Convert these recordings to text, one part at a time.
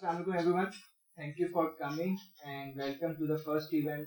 Assalamualaikum everyone. Thank you for coming and welcome to the first event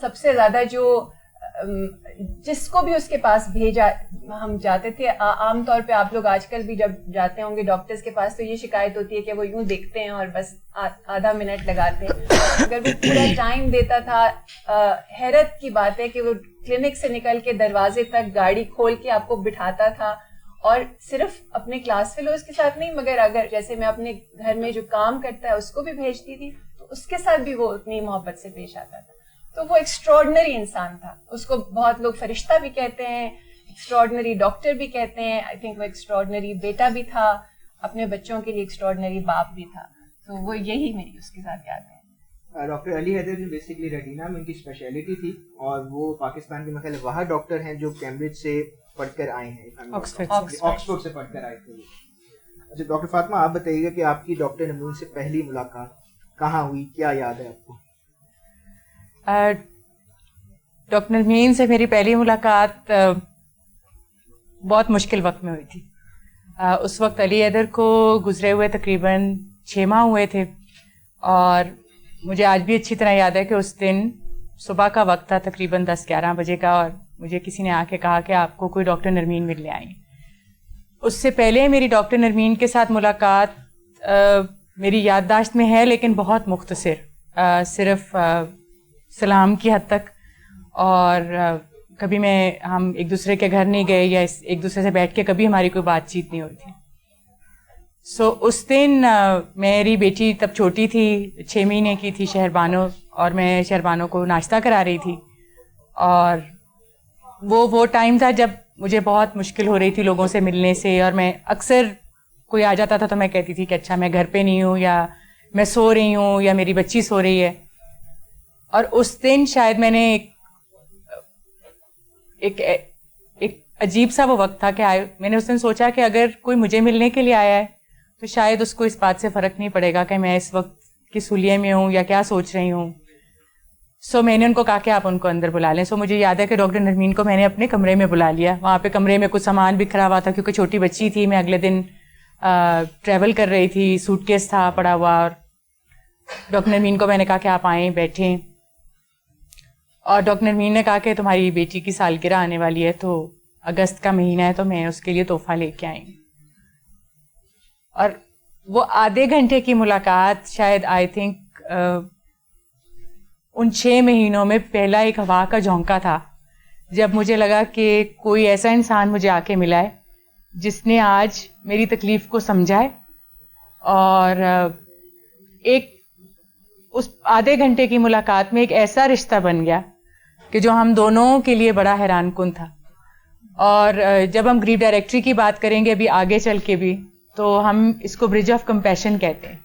سب سے زیادہ جو جس کو بھی اس کے پاس بھیجا ہم جاتے تھے. عام طور پہ آپ لوگ آج کل بھی جب جاتے ہوں گے ڈاکٹرز کے پاس تو یہ شکایت ہوتی ہے کہ وہ یوں دیکھتے ہیں اور بس آدھا منٹ لگاتے ہیں. اگر وہ پورا ٹائم دیتا تھا, حیرت کی بات ہے کہ وہ کلینک سے نکل کے دروازے تک گاڑی کھول کے آپ کو بٹھاتا تھا, اور صرف اپنے کلاس فیلوز کے ساتھ نہیں, مگر اگر جیسے میں اپنے گھر میں جو کام کرتا ہے اس کو بھی بھیجتی تھی تو اس کے ساتھ بھی وہ اتنی محبت سے پیش آتا تھا. تو وہ ایکسٹراڈنری انسان تھا. اس کو بہت لوگ فرشتہ بھی کہتے ہیں, ایکسٹراڈنری ڈاکٹر بھی کہتے ہیں. آئی تھنک وہ ایکسٹراڈنری بیٹا بھی تھا, اپنے بچوں کے لیے ایکسٹراڈنری باپ بھی تھا. تو وہ یہی میری اس کے ساتھ یاد ہے. ڈاکٹر علی حیدر جو بیسکلی ریٹینا میں ان کی اسپیشلٹی تھی, اور وہ پاکستان کے مثلا وہاں ڈاکٹر ہیں جو کیمبرج سے پڑھ کر آئے ہیں, آکسفورڈ سے پڑھ کر آئے تھے. اچھا ڈاکٹر فاطمہ, آپ بتائیے گا کہ آپ کی ڈاکٹر نمون سے پہلی ملاقات کہاں ہوئی, کیا یاد ہے آپ کو؟ ڈاکٹر نرمین سے میری پہلی ملاقات بہت مشکل وقت میں ہوئی تھی. اس وقت علی حیدر کو گزرے ہوئے تقریباً 6 ماہ ہوئے تھے, اور مجھے آج بھی اچھی طرح یاد ہے کہ اس دن صبح کا وقت تھا, تقریباً 10-11 بجے کا, اور مجھے کسی نے آ کے کہا کہ آپ کو کوئی ڈاکٹر نرمین ملنے آئیں. اس سے پہلے میری ڈاکٹر نرمین کے ساتھ ملاقات میری یادداشت میں ہے, لیکن بہت مختصر, صرف سلام کی حد تک, اور کبھی ہم ایک دوسرے کے گھر نہیں گئے یا ایک دوسرے سے بیٹھ کے کبھی ہماری کوئی بات چیت نہیں ہوئی تھی. اس دن میری بیٹی تب چھوٹی تھی, 6 مہینے کی تھی, شہربانو, اور میں شہربانو کو ناشتہ کرا رہی تھی. اور وہ ٹائم تھا جب مجھے بہت مشکل ہو رہی تھی لوگوں سے ملنے سے, اور میں اکثر کوئی آ جاتا تھا تو میں کہتی تھی کہ اچھا میں گھر پہ نہیں ہوں, یا میں سو رہی ہوں, یا میری بچی سو رہی ہے. اور اس دن شاید میں نے ایک عجیب سا وہ وقت تھا کہ میں نے اس دن سوچا کہ اگر کوئی مجھے ملنے کے لیے آیا ہے تو شاید اس کو اس بات سے فرق نہیں پڑے گا کہ میں اس وقت کس حلیے میں ہوں یا کیا سوچ رہی ہوں. میں نے ان کو کہا کہ آپ ان کو اندر بلا لیں. مجھے یاد ہے کہ ڈاکٹر نرمین کو میں نے اپنے کمرے میں بلا لیا. وہاں پہ کمرے میں کچھ سامان بکھرا ہوا تھا کیونکہ چھوٹی بچی تھی, میں اگلے دن ٹریول کر رہی تھی, سوٹ کیس تھا پڑا ہوا, اور ڈاکٹر نرمین کو میں نے کہا کہ آپ آئیں بیٹھیں. اور ڈاکٹر نرمین نے کہا کہ تمہاری بیٹی کی سالگرہ آنے والی ہے, تو اگست کا مہینہ ہے, تو میں اس کے لیے تحفہ لے کے آئی. اور وہ آدھے گھنٹے کی ملاقات شاید آئی تھنک ان 6 مہینوں میں پہلا ایک ہوا کا جھونکا تھا, جب مجھے لگا کہ کوئی ایسا انسان مجھے آ کے ملا ہے جس نے آج میری تکلیف کو سمجھا ہے. اور اس آدھے گھنٹے کی ملاقات میں ایک ایسا رشتہ بن گیا کہ جو ہم دونوں کے لیے بڑا حیران کن تھا. اور جب ہم گریف ڈائریکٹری کی بات کریں گے ابھی آگے چل کے بھی, تو ہم اس کو برج آف کمپیشن کہتے ہیں,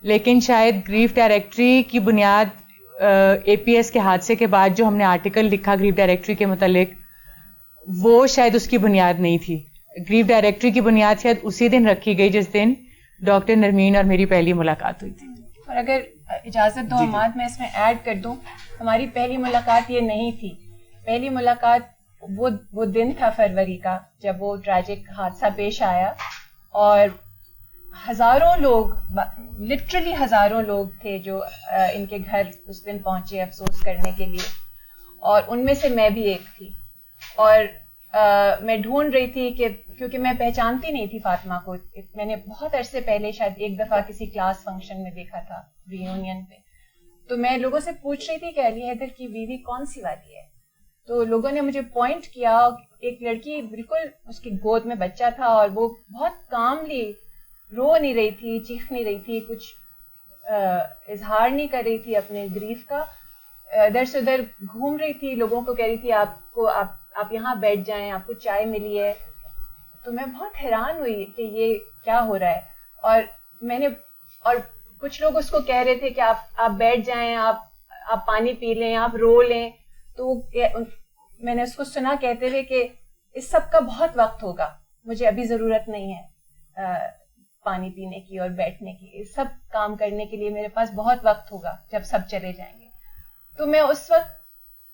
لیکن شاید گریف ڈائریکٹری کی بنیاد APS کے حادثے کے بعد جو ہم نے آرٹیکل لکھا گریف ڈائریکٹری کے متعلق, وہ شاید اس کی بنیاد نہیں تھی. گریف ڈائریکٹری کی بنیاد شاید اسی دن رکھی گئی جس دن ڈاکٹر نرمین اور میری پہلی ملاقات ہوئی تھی. اور اگر اجازت دو حماد, میں اس میں ایڈ کر دوں, ہماری پہلی ملاقات یہ نہیں تھی. پہلی ملاقات وہ دن تھا فروری کا جب وہ ٹریجک حادثہ پیش آیا, اور ہزاروں لوگ, لٹرلی ہزاروں لوگ تھے جو ان کے گھر اس دن پہنچے افسوس کرنے کے لیے, اور ان میں سے میں بھی ایک تھی. اور میں ڈھونڈ رہی تھی کہ کیونکہ میں پہچانتی نہیں تھی فاطمہ کو, میں نے بہت عرصے پہلے شاید ایک دفعہ کسی کلاس فنکشن میں دیکھا تھا ری یونین پہ, تو میں لوگوں سے پوچھ رہی تھی کہ علی حیدر کی بیوی کون سی والی ہے. تو لوگوں نے مجھے پوائنٹ کیا, ایک لڑکی بالکل اس کی گود میں بچہ تھا, اور وہ بہت کاملی رو نہیں رہی تھی, چیخ نہیں رہی تھی, کچھ اظہار نہیں کر رہی تھی اپنے گریف کا, ادھر سے ادھر گھوم رہی تھی, لوگوں کو کہہ رہی تھی آپ یہاں بیٹھ جائیں, آپ کو چائے ملی ہے. تو میں بہت حیران ہوئی کہ یہ کیا ہو رہا ہے. اور کچھ لوگ اس کو کہہ رہے تھے کہ آپ بیٹھ جائیں, آپ پانی پی لیں, آپ رو لیں. تو میں نے اس کو سنا کہتے ہوئے کہ اس سب کا بہت وقت ہوگا, مجھے ابھی ضرورت نہیں ہے پانی پینے کی اور بیٹھنے کی, اس سب کام کرنے کے لیے میرے پاس بہت وقت ہوگا جب سب چلے جائیں گے. تو میں اس وقت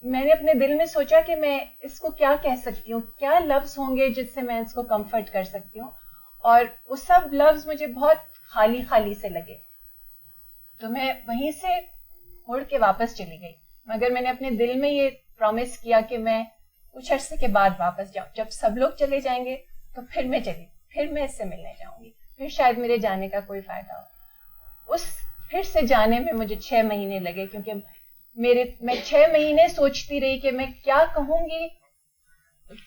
میں نے اپنے دل میں سوچا کہ میں اس کو کیا کہہ سکتی ہوں, کیا لفظ ہوں گے جس سے میں اس کو کمفرٹ کر سکتی ہوں. اور وہ سب لفظ مجھے بہت خالی خالی سے لگے, تو میں وہیں سے اڑ کے واپس چلی گئی. مگر میں نے اپنے دل میں یہ پرومس کیا کہ میں کچھ عرصے کے بعد واپس جاؤں. جب سب لوگ چلے جائیں گے تو پھر میں چلی, پھر میں اس سے ملنے جاؤں گی, پھر شاید میرے جانے کا کوئی فائدہ ہو. اس پھر سے جانے میں مجھے 6 مہینے لگے, کیونکہ میں 6 مہینے سوچتی رہی کہ میں کیا کہوں گی,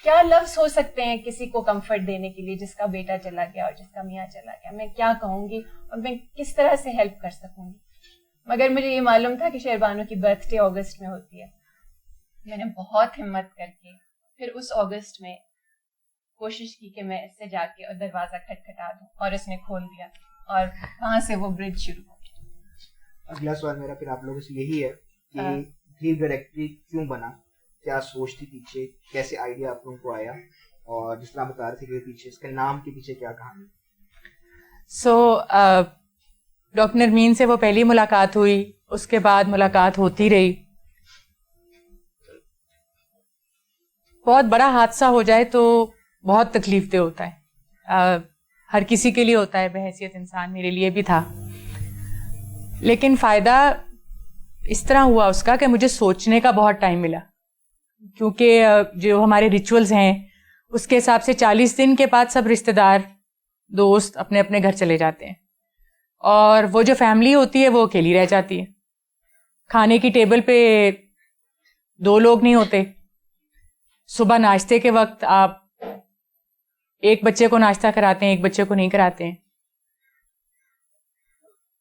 کیا لفظ ہو سکتے ہیں کسی کو کمفرٹ دینے کے لیے جس کا بیٹا چلا گیا اور جس کا میاں چلا گیا. میں کیا کہوں گی اور میں کس طرح سے ہیلپ کر سکوں گی. مگر مجھے یہ معلوم تھا کہ شہربانو کی برتھ ڈے اگست میں ہوتی ہے. میں نے بہت ہمت کر کے پھر اس اگست میں کوشش کی کہ میں اس سے جا کے دروازہ کھٹکھٹا دوں, اور اس نے کھول دیا, اور وہاں سے وہ برج شروع ہو گئی. اگلا سوال میرا پھر آپ لوگوں سے یہی ہے کہ گریف ڈائریکٹری کیوں بنا, کیا سوچ تھی پیچھے, کیسے آئیڈیا آپ لوگوں کو آیا, اور جس طرح بتا رہے تھے کہ پیچھے اس کے نام کے پیچھے کیا کہانی. ڈاکٹر نرمین سے وہ پہلی ملاقات ہوئی, اس کے بعد ملاقات ہوتی رہی. بہت بڑا حادثہ ہو جائے تو بہت تکلیف دہ ہوتا ہے, ہر کسی کے لیے ہوتا ہے, بحیثیت انسان میرے لیے بھی تھا. لیکن فائدہ اس طرح ہوا اس کا کہ مجھے سوچنے کا بہت ٹائم ملا, کیونکہ جو ہمارے ریچولز ہیں اس کے حساب سے 40 دن کے بعد سب رشتہ دار دوست اپنے اپنے گھر چلے جاتے ہیں, اور وہ جو فیملی ہوتی ہے وہ اکیلی رہ جاتی ہے. کھانے کی ٹیبل پہ 2 لوگ نہیں ہوتے. صبح ناشتے کے وقت آپ ایک بچے کو ناشتہ کراتے ہیں, ایک بچے کو نہیں کراتے ہیں,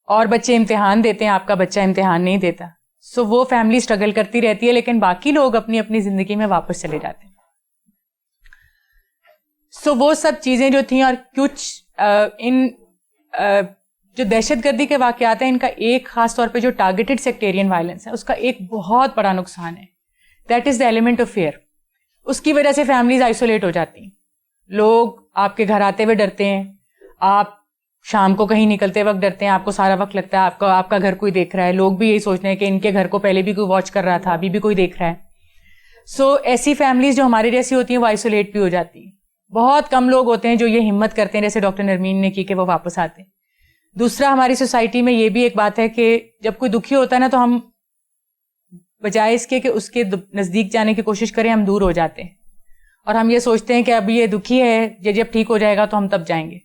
اور بچے امتحان دیتے ہیں, آپ کا بچہ امتحان نہیں دیتا. وہ فیملی اسٹرگل کرتی رہتی ہے, لیکن باقی لوگ اپنی اپنی زندگی میں واپس چلے جاتے ہیں. وہ سب چیزیں جو تھیں, اور کچھ ان جو دہشت گردی کے واقعات ہیں, ان کا ایک خاص طور پہ جو ٹارگیٹڈ سیکٹیرین وائلنس ہے, اس کا ایک بہت بڑا نقصان ہے, that is the element of fear. اس کی وجہ سے فیملیز آئسولیٹ ہو جاتی ہیں. لوگ آپ کے گھر آتے ہوئے ڈرتے ہیں, آپ شام کو کہیں نکلتے وقت ڈرتے ہیں, آپ کو سارا وقت لگتا ہے آپ کا گھر کوئی دیکھ رہا ہے. لوگ بھی یہی سوچتے ہیں کہ ان کے گھر کو پہلے بھی کوئی واچ کر رہا تھا, ابھی بھی کوئی دیکھ رہا ہے. ایسی فیملیز جو ہماری جیسی ہوتی ہیں وہ آئسولیٹ بھی ہو جاتی ہیں. بہت کم لوگ ہوتے ہیں جو یہ ہمت کرتے ہیں جیسے ڈاکٹر نرمین نے کی کہ وہ واپس آتے ہیں. دوسرا, ہماری سوسائٹی میں یہ بھی ایک بات ہے کہ جب کوئی دکھی ہوتا ہے نا, تو ہم بجائے اس کے کہ اس کے نزدیک جانے کی کوشش کریں, ہم دور ہو جاتے ہیں, اور ہم یہ سوچتے ہیں کہ اب یہ دکھی ہے, جب ٹھیک ہو جائے گا تو ہم تب جائیں گے.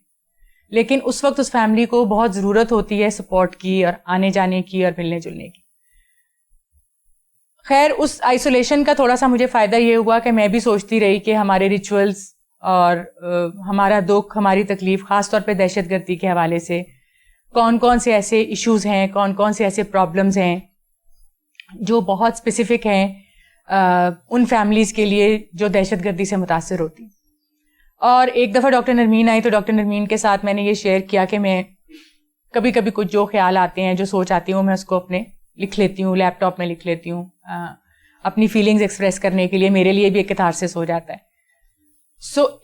لیکن اس وقت اس فیملی کو بہت ضرورت ہوتی ہے سپورٹ کی, اور آنے جانے کی, اور ملنے جلنے کی. خیر, اس آئسولیشن کا تھوڑا سا مجھے فائدہ یہ ہوا کہ میں بھی سوچتی رہی کہ ہمارے ریچولز اور ہمارا دکھ, ہماری تکلیف, خاص طور پہ دہشت گردی کے حوالے سے کون کون سے ایسے ایشوز ہیں, کون کون سے ایسے پرابلمز ہیں جو بہت اسپیسیفک ہیں ان فیملیز کے لیے جو دہشت گردی سے متاثر ہوتی. اور ایک دفعہ ڈاکٹر نرمین آئی تو ڈاکٹر نرمین کے ساتھ میں نے یہ شیئر کیا کہ میں کبھی کبھی کچھ جو خیال آتے ہیں, جو سوچ آتی ہوں, میں اس کو اپنے لکھ لیتی ہوں, لیپ ٹاپ میں لکھ لیتی ہوں, اپنی فیلنگز ایکسپریس کرنے کے لیے. میرے لیے بھی ایک کتھارسس ہو جاتا ہے.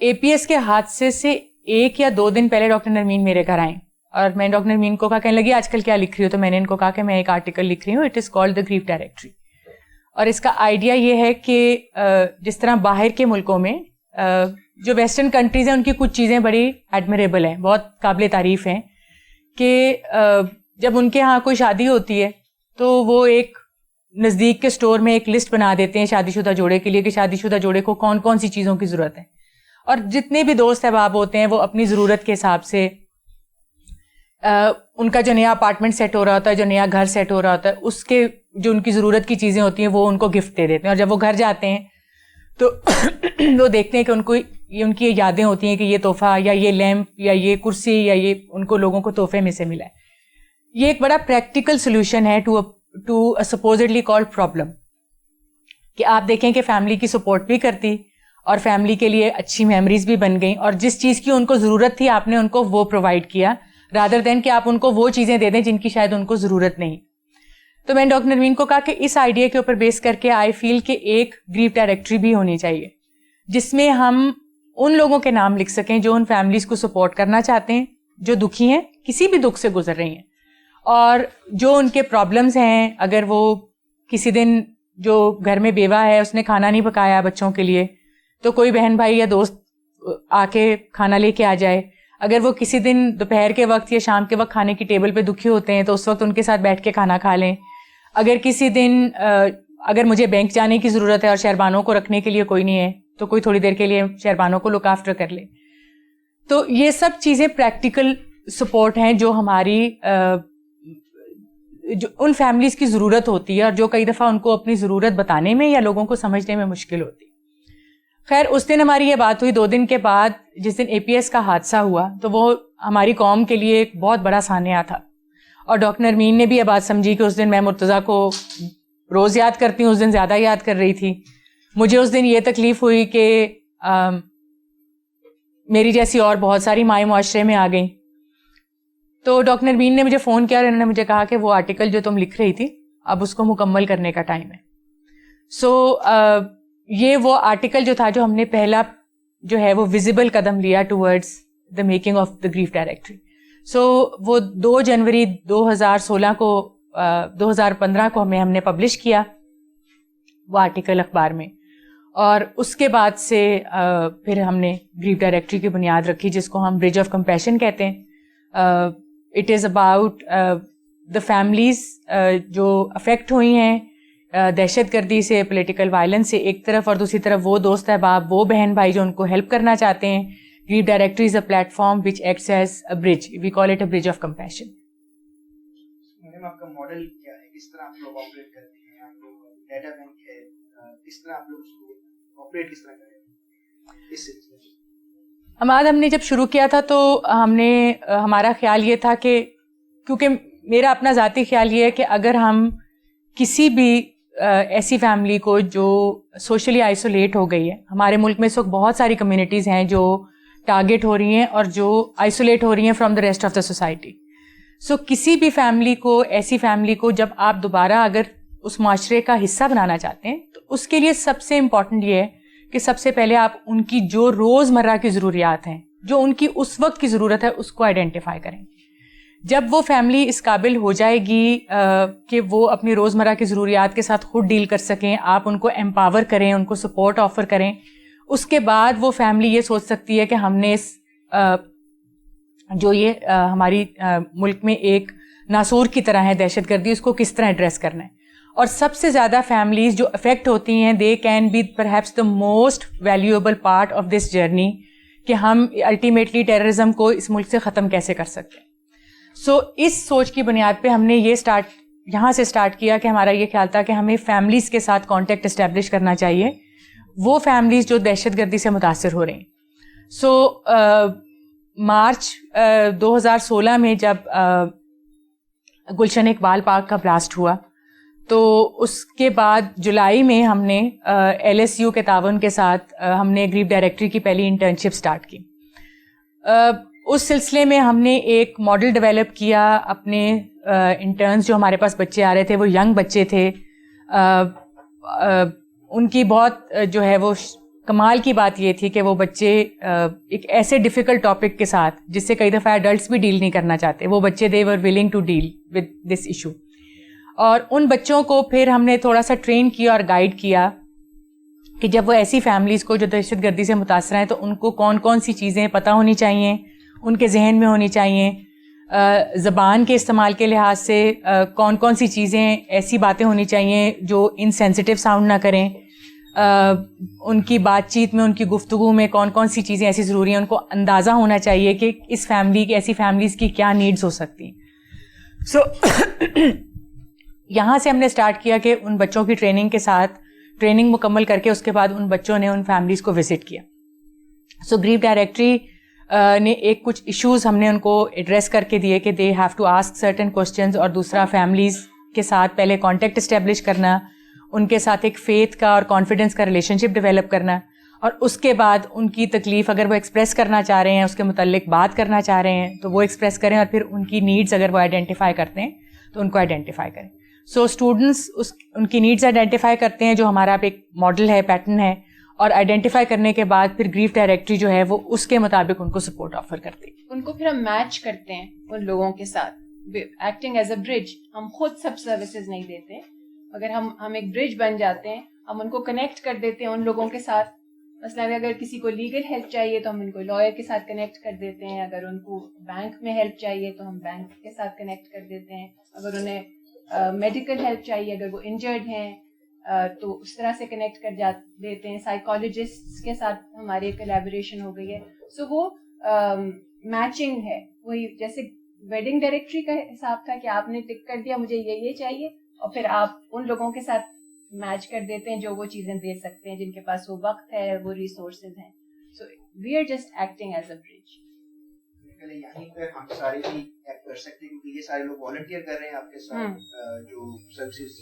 APS کے حادثے سے 1 یا 2 دن پہلے ڈاکٹر نرمین میرے گھر آئیں, اور میں ڈاکٹر نرمین کو کہا, کہنے لگی آج کل کیا لکھ رہی ہو؟ تو میں نے ان کو کہا کہ میں ایک آرٹیکل لکھ رہی ہوں, it is called the grief directory. اور اس کا آئیڈیا یہ ہے کہ جس طرح باہر کے ملکوں میں جو ویسٹرن کنٹریز ہیں ان کی کچھ چیزیں بڑی ایڈمیریبل ہیں, بہت قابل تعریف ہیں, کہ جب ان کے ہاں کوئی شادی ہوتی ہے تو وہ ایک نزدیک کے اسٹور میں ایک لسٹ بنا دیتے ہیں شادی شدہ جوڑے کے لیے کہ شادی شدہ جوڑے کو کون کون سی چیزوں کی ضرورت ہے. اور جتنے بھی دوست احباب ہوتے ہیں وہ اپنی ضرورت کے حساب سے ان کا جو نیا اپارٹمنٹ سیٹ ہو رہا ہوتا ہے, جو نیا گھر سیٹ ہو رہا ہوتا ہے, اس کے جو ان کی ضرورت کی چیزیں ہوتی ہیں وہ ان کو گفٹ دے دیتے ہیں. اور جب وہ گھر جاتے ہیں تو وہ دیکھتے ہیں کہ ان کی یادیں ہوتی ہیں کہ یہ تحفہ یا یہ لیمپ یا یہ کرسی یا یہ ان کو لوگوں کو تحفے میں سے ملا ہے. یہ ایک بڑا پریکٹیکل سولوشن ہے ٹو سپوزڈلی کالڈ پرابلم, کہ آپ دیکھیں کہ فیملی کی سپورٹ بھی کرتی اور فیملی کے لیے اچھی میموریز بھی بن گئیں, اور جس چیز کی ان کو ضرورت تھی آپ نے ان کو وہ پرووائڈ کیا, رادر دین کہ آپ ان کو وہ چیزیں دے دیں جن کی شاید ان کو ضرورت نہیں. تو میں نے ڈاکٹر نرمین کو کہا کہ اس آئیڈیا کے اوپر بیس کر کے آئی فیل کہ ایک گریف ڈائریکٹری بھی ہونی چاہیے جس میں ہم ان لوگوں کے نام لکھ سکیں جو ان فیملیز کو سپورٹ کرنا چاہتے ہیں, جو دکھی ہیں, کسی بھی دکھ سے گزر رہی ہیں, اور جو ان کے پرابلمز ہیں. اگر وہ کسی دن جو گھر میں بیوہ ہے اس نے کھانا نہیں پکایا بچوں کے لیے, تو کوئی بہن بھائی یا دوست آ کے کھانا لے کے آ جائے. اگر وہ کسی دن دوپہر کے وقت یا شام کے وقت کھانے کی ٹیبل پہ دکھی ہوتے ہیں تو اس وقت ان کے ساتھ بیٹھ کے کھانا کھا لیں. اگر کسی دن اگر مجھے بینک جانے کی ضرورت ہے اور شہربانوں کو رکھنے کے لیے کوئی نہیں ہے تو کوئی تھوڑی دیر کے لیے شہربانوں کو لک آفٹر کر لے. تو یہ سب چیزیں پریکٹیکل سپورٹ ہیں جو ہماری جو ان فیملیز کی ضرورت ہوتی ہے اور جو کئی دفعہ ان کو اپنی ضرورت بتانے میں یا لوگوں کو سمجھنے میں مشکل ہوتی. خیر اس دن ہماری یہ بات ہوئی. 2 دن کے بعد جس دن APS کا حادثہ ہوا تو وہ ہماری قوم کے لیے ایک بہت بڑا سانحہ تھا, اور ڈاکٹر نرمین نے بھی یہ بات سمجھی کہ اس دن میں مرتضیٰ کو روز یاد کرتی ہوں, اس دن زیادہ یاد کر رہی تھی. مجھے اس دن یہ تکلیف ہوئی کہ میری جیسی اور بہت ساری مائیں معاشرے میں آ گئیں. تو ڈاکٹر نرمین نے مجھے فون کیا اور انہوں نے مجھے کہا کہ وہ آرٹیکل جو تم لکھ رہی تھی اب اس کو مکمل کرنے کا ٹائم ہے. سو یہ وہ آرٹیکل جو تھا جو ہم نے پہلا جو ہے وہ ویزیبل قدم لیا towards the making of the grief directory. So وہ 2 جنوری 2016 کو 2015 کو ہم نے پبلش کیا وہ آرٹیکل اخبار میں, اور اس کے بعد سے پھر ہم نے گریف ڈائریکٹری کی بنیاد رکھی جس کو ہم برج آف کمپیشن کہتے ہیں. It is about the families جو افیکٹ ہوئی ہیں دہشت گردی سے, پولیٹیکل وائلنس سے ایک طرف, اور دوسری طرف وہ دوست احباب, وہ بہن بھائی جو ان کو ہیلپ کرنا چاہتے ہیں. Grief directory is a plate form which acts as a bridge, we call it a bridge of compassion. آپ کا ماڈل کیا ہے, کس طرح آپ لوگ آپریٹ کرتے ہیں, آپ لوگ ڈیٹا بینک ہے, کس طرح آپ لوگ اس کو آپریٹ کس طرح کریں اس سلسلے میں؟ ہم نے جب شروع کیا تھا تو ہمارا خیال یہ تھا کہ کیونکہ میرا اپنا ذاتی خیال یہ ہے کہ اگر ہم کسی بھی ایسی فیملی کو جو سوشلی آئسولیٹ ہو گئی ہے, ہمارے ملک میں اس وقت بہت ساری کمیونٹیز ہیں جو ٹارگیٹ ہو رہی ہیں اور جو آئسولیٹ ہو رہی ہیں from the rest of the society. So کسی بھی فیملی کو, ایسی فیملی کو جب آپ دوبارہ اگر اس معاشرے کا حصہ بنانا چاہتے ہیں تو اس کے لیے سب سے امپورٹنٹ یہ ہے کہ سب سے پہلے آپ ان کی جو روزمرہ کی ضروریات ہیں, جو ان کی اس وقت کی ضرورت ہے, اس کو آئیڈینٹیفائی کریں. جب وہ فیملی اس قابل ہو جائے گی کہ وہ اپنی روزمرہ کی ضروریات کے ساتھ خود ڈیل کر سکیں, آپ ان کو امپاور کریں, ان کو سپورٹ آفر کریں, اس کے بعد وہ فیملی یہ سوچ سکتی ہے کہ ہم نے اس جو یہ ہماری ملک میں ایک ناسور کی طرح ہے دہشت گردی, اس کو کس طرح ایڈریس کرنا ہے. اور سب سے زیادہ فیملیز جو افیکٹ ہوتی ہیں they can be perhaps the most valuable part of this journey, کہ ہم الٹیمیٹلی ٹیررزم کو اس ملک سے ختم کیسے کر سکتے ہیں. سو اس سوچ کی بنیاد پہ ہم نے یہ یہاں سے اسٹارٹ کیا کہ ہمارا یہ خیال تھا کہ ہمیں فیملیز کے ساتھ کانٹیکٹ اسٹیبلش کرنا چاہیے, وہ فیملیز جو دہشت گردی سے متاثر ہو رہی ہیں. سو مارچ 2016 میں جب گلشن اقبال پارک کا بلاسٹ ہوا تو اس کے بعد جولائی میں ہم نے LSU کے تعاون کے ساتھ ہم نے گریف ڈائریکٹری کی پہلی انٹرنشپ سٹارٹ کی. اس سلسلے میں ہم نے ایک ماڈل ڈیولپ کیا. اپنے انٹرنز جو ہمارے پاس بچے آ رہے تھے وہ ینگ بچے تھے, ان کی بہت جو ہے وہ کمال کی بات یہ تھی کہ وہ بچے ایک ایسے ڈیفیکلٹ ٹاپک کے ساتھ جس سے کئی دفعہ ایڈلٹس بھی ڈیل نہیں کرنا چاہتے, وہ بچے they were willing to deal with this issue. اور ان بچوں کو پھر ہم نے تھوڑا سا ٹرین کیا اور گائیڈ کیا کہ جب وہ ایسی فیملیز کو جو دہشت گردی سے متاثر ہیں تو ان کو کون کون سی چیزیں پتہ ہونی چاہیے, ان کے ذہن میں ہونی چاہیے, زبان کے استعمال کے لحاظ سے کون کون سی چیزیں, ایسی باتیں ہونی چاہیے جو انسینسٹیو ساؤنڈ نہ کریں, ان کی بات چیت میں, ان کی گفتگو میں کون کون سی چیزیں ایسی ضروری ہیں, ان کو اندازہ ہونا چاہیے کہ اس فیملی کی, ایسی فیملیز کی کیا نیڈز ہو سکتی ہیں. سو یہاں سے ہم نے اسٹارٹ کیا کہ ان بچوں کی ٹریننگ مکمل کر کے اس کے بعد ان بچوں نے ان فیملیز کو وزٹ کیا. سو گریف ڈائریکٹری نے ایک کچھ ایشوز ہم نے ان کو ایڈریس کر کے دیے کہ they have to ask certain questions, اور دوسرا فیملیز کے ساتھ پہلے کانٹیکٹ اسٹیبلش کرنا, ان کے ساتھ ایک فیتھ کا اور کانفیڈنس کا ریلیشن شپ ڈیولپ کرنا, اور اس کے بعد ان کی تکلیف اگر وہ ایکسپریس کرنا چاہ رہے ہیں, اس کے متعلق بات کرنا چاہ رہے ہیں تو وہ ایکسپریس کریں, اور پھر ان کی نیڈز اگر وہ آئیڈینٹیفائی کرتے ہیں تو ان کو آئیڈینٹیفائی کریں. سو اسٹوڈنٹس ان کی نیڈز آئیڈینٹیفائی کرتے ہیں جو ہمارا ایک ماڈل ہے, پیٹرن ہے, اور آئیڈینٹیفائی کرنے کے بعد پھر گریف ڈائریکٹری جو ہے وہ اس کے مطابق ان کو سپورٹ آفر کرتی ہے. ان کو پھر ہم میچ کرتے ہیں ان لوگوں کے ساتھ, ایکٹنگ ایز اے برج. ہم خود سب سروسز نہیں دیتے, اگر ہم ایک برج بن جاتے ہیں, ہم ان کو کنیکٹ کر دیتے ہیں ان لوگوں کے ساتھ. مثلا اگر کسی کو لیگل ہیلپ چاہیے تو ہم ان کو لائر کے ساتھ کنیکٹ کر دیتے ہیں, اگر ان کو بینک میں ہیلپ چاہیے تو ہم بینک کے ساتھ کنیکٹ کر دیتے ہیں, اگر انہیں میڈیکل ہیلپ چاہیے, اگر وہ انجرڈ ہیں, تو اس طرح سے کنیکٹ کر دیتے ہیں. سائیکالوجسٹ کے ساتھ ہماری کولیبوریشن ہو گئی ہے. سو وہ میچنگ ہے, وہی جیسے ویڈنگ ڈائریکٹری کا حساب تھا کہ آپ نے ٹک کر دیا مجھے یہ چاہیے, اور پھر آپ ان لوگوں کے ساتھ میچ کر دیتے ہیں جو وہ چیزیں دے سکتے ہیں, جن کے پاس وہ وقت ہے, وہ ریسورسز ہیں. So we are just acting as a bridge. یہیں پہ ہم سارے بھی ایکٹ کر سکتے ہیں کیونکہ یہ سارے لوگ والنٹیئر کر رہے ہیں آپ کے ساتھ جو سروسز